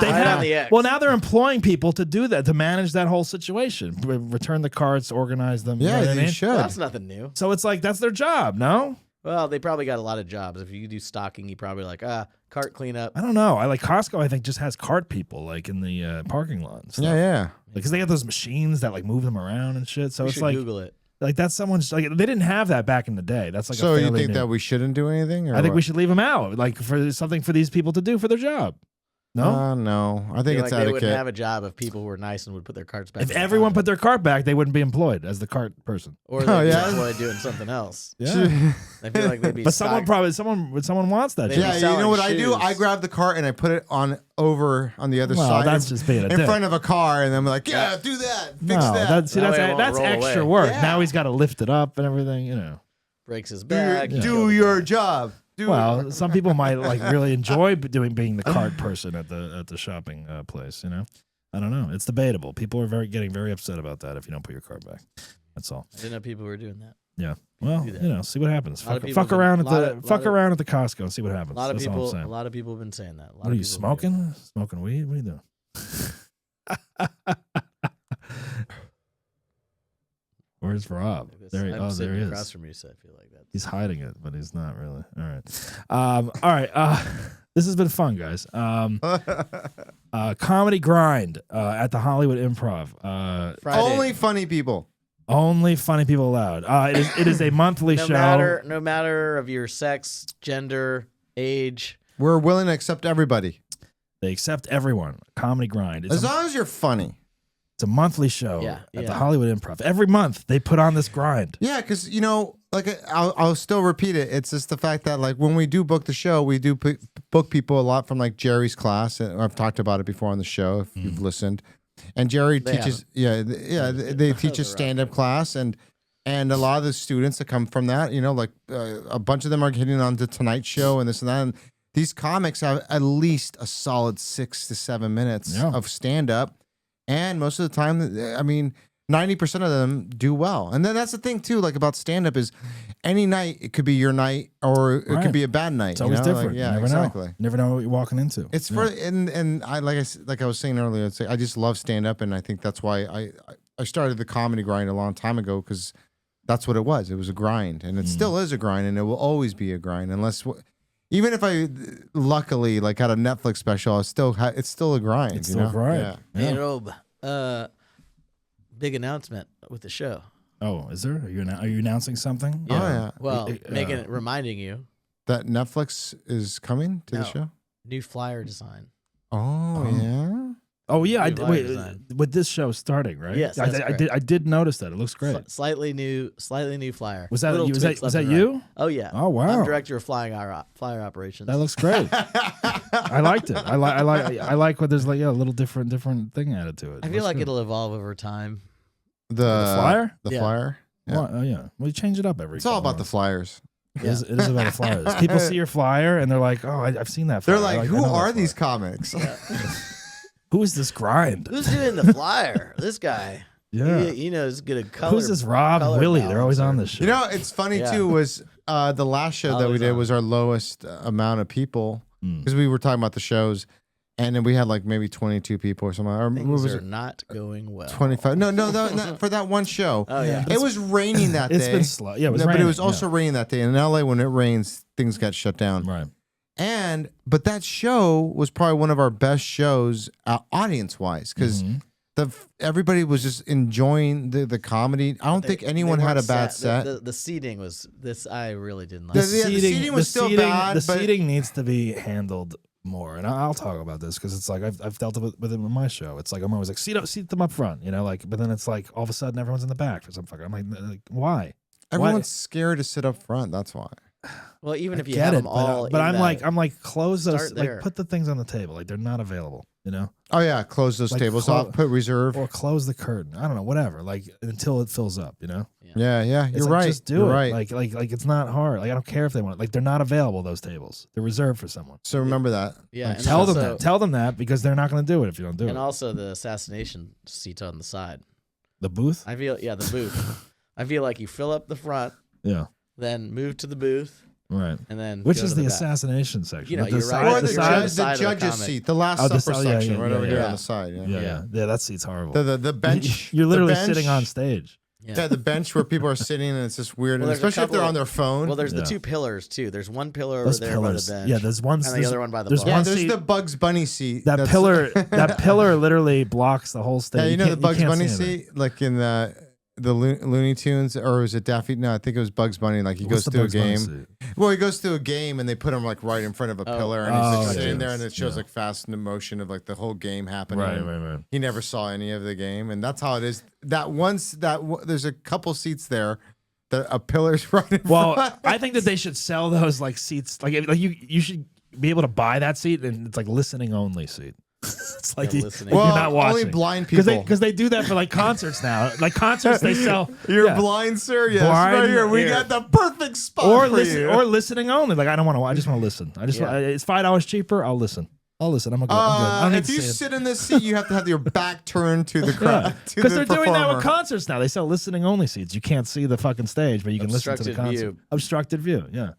they have on the X. well now they're employing people to do that, to manage that whole situation, return the carts, organize them. Yeah, you know what I they mean? should. Well, that's nothing new. So it's like that's their job, no? Well, they probably got a lot of jobs. If you do stocking, you probably like cart cleanup. I don't know. I like Costco. I think just has cart people like in the parking lot. And stuff. Yeah. Because they got those machines that like move them around and shit. So You it's should like Google it. Like that's someone's like they didn't have that back in the day. That's like so a you fairly think new. that we shouldn't do anything? Or I think what? we should leave them out, like for something for these people to do for their job. No, no. I think it's they etiquette. wouldn't have a job if people were nice and would put their carts back. if in the everyone car. put their cart back, they wouldn't be employed as the cart person. Or they'd be employed doing something else. Yeah, I feel like they'd be. but someone wants that. They'd shit. be Yeah, you selling know what I do? shoes. I grab the cart and I put it over on the other Well, side. that's just being a in dick. front of a car, and I'm like, yeah, do that, fix No, that. that's That way it won't that's roll extra away. work. Yeah. Now he's got to lift it up and everything. breaks his do your, back. do your job. Well, some people might like really enjoy being the cart person at the shopping place. I don't know. It's debatable. People are getting very upset about that if you don't put your cart back. That's all. I didn't know people were doing that. Yeah. Well, see what happens. lot of Fuck people around been- at lot the of- fuck lot of- around at the Costco and see what happens. A lot of That's all I'm people. saying. A lot of people have been saying that. What are you smoking? Smoking weed? What are you doing? Where's Rob? There he is. Across from you, so I feel like that. He's hiding it, but he's not really. All right. All right. This has been fun, guys. Comedy grind at the Hollywood Improv. Friday. Only funny people. Only funny people allowed. It is a monthly no show. No matter of your sex, gender, age. We're willing to accept everybody. They accept everyone. Comedy grind. As long as you're funny. It's a monthly show Yeah, at the Hollywood Improv. Every month they put on this grind. Yeah, because I'll still repeat it. It's just the fact that like when we do book the show, we do book people a lot from like Jerry's class. And I've talked about it before on the show if you've listened. And Jerry teaches, they teach a stand-up class, and a lot of the students that come from that, like a bunch of them are getting on the Tonight Show and this and that. And these comics have at least a solid 6 to 7 minutes of stand-up. And most of the time, 90% of them do well. And then that's the thing too, like about stand-up is any night, it could be your night or it could be a bad night. It's always different. Like, yeah, you never exactly. know. You never know what you're walking into. It's for, and I, like I was saying earlier, I just love stand-up. And I think that's why I started the comedy grind a long time ago, because that's what it was. It was a grind, and it still is a grind, and it will always be a grind even if I luckily like had a Netflix special, it's still a grind. It's still a grind. Yeah. Hey, Rob, big announcement with the show. Oh, is there? Are you announcing something? Yeah. Oh, yeah. Well, reminding you that Netflix is coming to the show. New flyer design. Oh yeah. Oh yeah. New design. With this show starting, right? Yes, I that's did notice that. It looks great. Slightly new flyer. Was that Little you? Was tweaks that left and you? right. Oh yeah. Oh wow. I'm director of flyer operations. That looks great. I liked it. I like what there's like a little different thing added to it. I feel like it'll evolve over time. The flyer? The flyer? Yeah. Well, yeah. Well, you change it up every. It's all about the flyers. It is about the flyers. People see your flyer and they're like, "Oh, I've seen that." Flyer. They're like, "Who are these comics?" Who is this grind? Who's doing the flyer? This guy. Yeah. Is good at color. Who's this Rob and Willie? They're always on this show. It's funny too. Was the last show that we did was our lowest amount of people because we were talking about the shows. And then we had like maybe 22 people or something. Or Things are not going well. 25. No, not for that one show. Oh, yeah. It was raining that day. It's been slow. Yeah, it was raining. But it was also raining that day. And in LA, when it rains, things got shut down. Right. But that show was probably one of our best shows audience-wise because everybody was just enjoying the comedy. I don't think anyone had a bad set. The seating was this. I really didn't like. The seating was still bad. The seating needs to be handled more, and I'll talk about this because it's like I've dealt with it in my show. It's like I'm always like seat them up front, but then it's like all of a sudden everyone's in the back for some fucking. I'm like why? Everyone's scared to sit up front. That's why. Well, even if you get have it, them all, but I'm like close those, Start there. like put the things on the table, like they're not available, Oh yeah, close those Like tables off. Put reserve. or close the curtain. I don't know, whatever, like until it fills up, Yeah, It's you're like, right. Just do you're it. right. Like it's not hard. Like I don't care if they want it. Like they're not available. Those tables, they're reserved for someone. So remember that. Yeah, Like, and Tell them also- that. Tell them that because they're not going to do it if you don't do and it. also the assassination seats on the side. The booth. I feel the booth. I feel like you fill up the front, Yeah. then move to the booth, Right. and then Which go is to the back. assassination section. You're The right. Or at the, the judge, side of the judge's comic. seat, the last Oh, the- upper oh, yeah, section, yeah, right yeah, over here yeah. on the side. Yeah. That seat's horrible. The bench. You're literally the bench, sitting on stage. Yeah, the bench where people are sitting and it's just weird, Well, and there's a especially if they're couple- on their phone. Well, there's the Yeah. two pillars too. There's one pillar over Those there pillars. by the bench. Yeah, there's one. and the other one by the there's bar. yeah, one there's seat. the Bugs Bunny seat. That that's- pillar. That pillar literally blocks the whole stage. Yeah, you know the can't- Bugs can't Bunny see anything. seat, like in the Looney Tunes, or was it Daffy? No, I think it was Bugs Bunny. Like he What's goes the through a Bugs Bunny game. seat? Well, he goes through a game, and they put him like right in front of a pillar, and he's Oh, like sitting yeah. there, and it shows Yeah. like fast motion of like the whole game happening. Right. He never saw any of the game, and that's how it is. There's a couple seats there that a pillar's right in Well, front. I think that they should sell those like seats. Like you should be able to buy that seat, and it's like listening only seat. It's like Yeah, you, listening. you're Well, not watching. only blind people. Because they do that for like concerts now. Like concerts, they sell. You're yeah. blind, sir. Yes, Blind right here. We here. got the perfect spot Or for listen, you. or listening only. Like I don't want to. I just want to listen. It's $5 cheaper. I'll listen. I'll listen. I'm good. I don't need if to you see it. sit in this seat, you have to have your back turned to the crowd. Because they're doing that with concerts now. They sell listening only seats. You can't see the fucking stage, but you can listen to the Obstructed concert. view. Obstructed view. Yeah.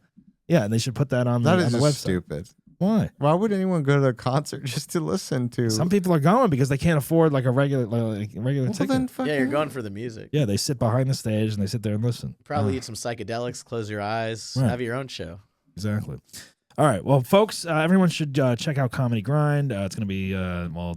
Yeah, and they should put that on That the is website. just stupid. Why? Why would anyone go to a concert just to listen to? Some people are going because they can't afford like a regular Well, ticket. then fucking, Yeah, you're going for the music. Yeah, they sit behind the stage and they sit there and listen. Probably eat some psychedelics, close your eyes, Right. have your own show. Exactly. All right. Well, folks, everyone should check out Comedy Grind. It's going to be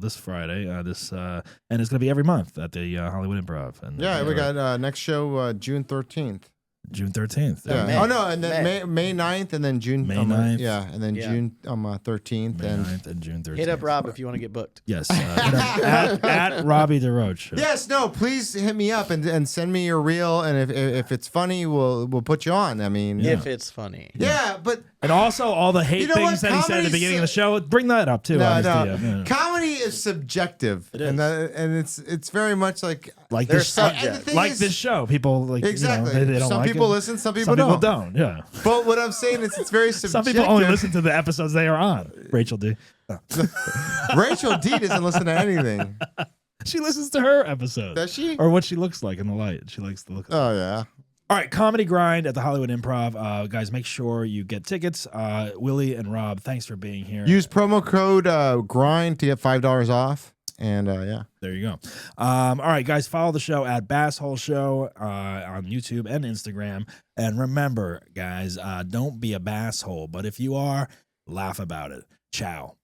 this Friday. And it's going to be every month at the Hollywood Improv. And yeah, we got next show June 13th. June 13th. Yeah. May. Oh no, and then May 9th, and then June May 9th. Yeah, and then Yeah. June 13th, May and 9th and June 13th. Hit up Rob if you want to get booked. Yes. Hit up at Robbie DaRocha. yes, no, please hit me up and send me your reel, and if it's funny, we'll put you on. I mean, If it's funny. yeah, but And also all the hate You know things what? that he said at the Comedy's beginning of the show. Bring that up too. no, on his no, DM. Yeah. comedy is subjective, and it's very much like Like They're this, subject. and the thing like is- this show. People like exactly. they don't some like people it. listen, some people Some don't. people don't. Yeah. But what I'm saying is, it's very Some subjective. people only listen to the episodes they are on. Rachel D. Rachel D doesn't listen to anything. She listens to her episodes. Does she? Or what she looks like in the light. She likes to look. Oh yeah. All right, Comedy Grind at the Hollywood Improv. Guys, make sure you get tickets. Willie and Rob, thanks for being here. Use promo code GRIND to get $5 off. And yeah. There you go. All right, guys, follow the show at Basshole Show on YouTube and Instagram. And remember, guys, don't be a basshole. But if you are, laugh about it. Ciao.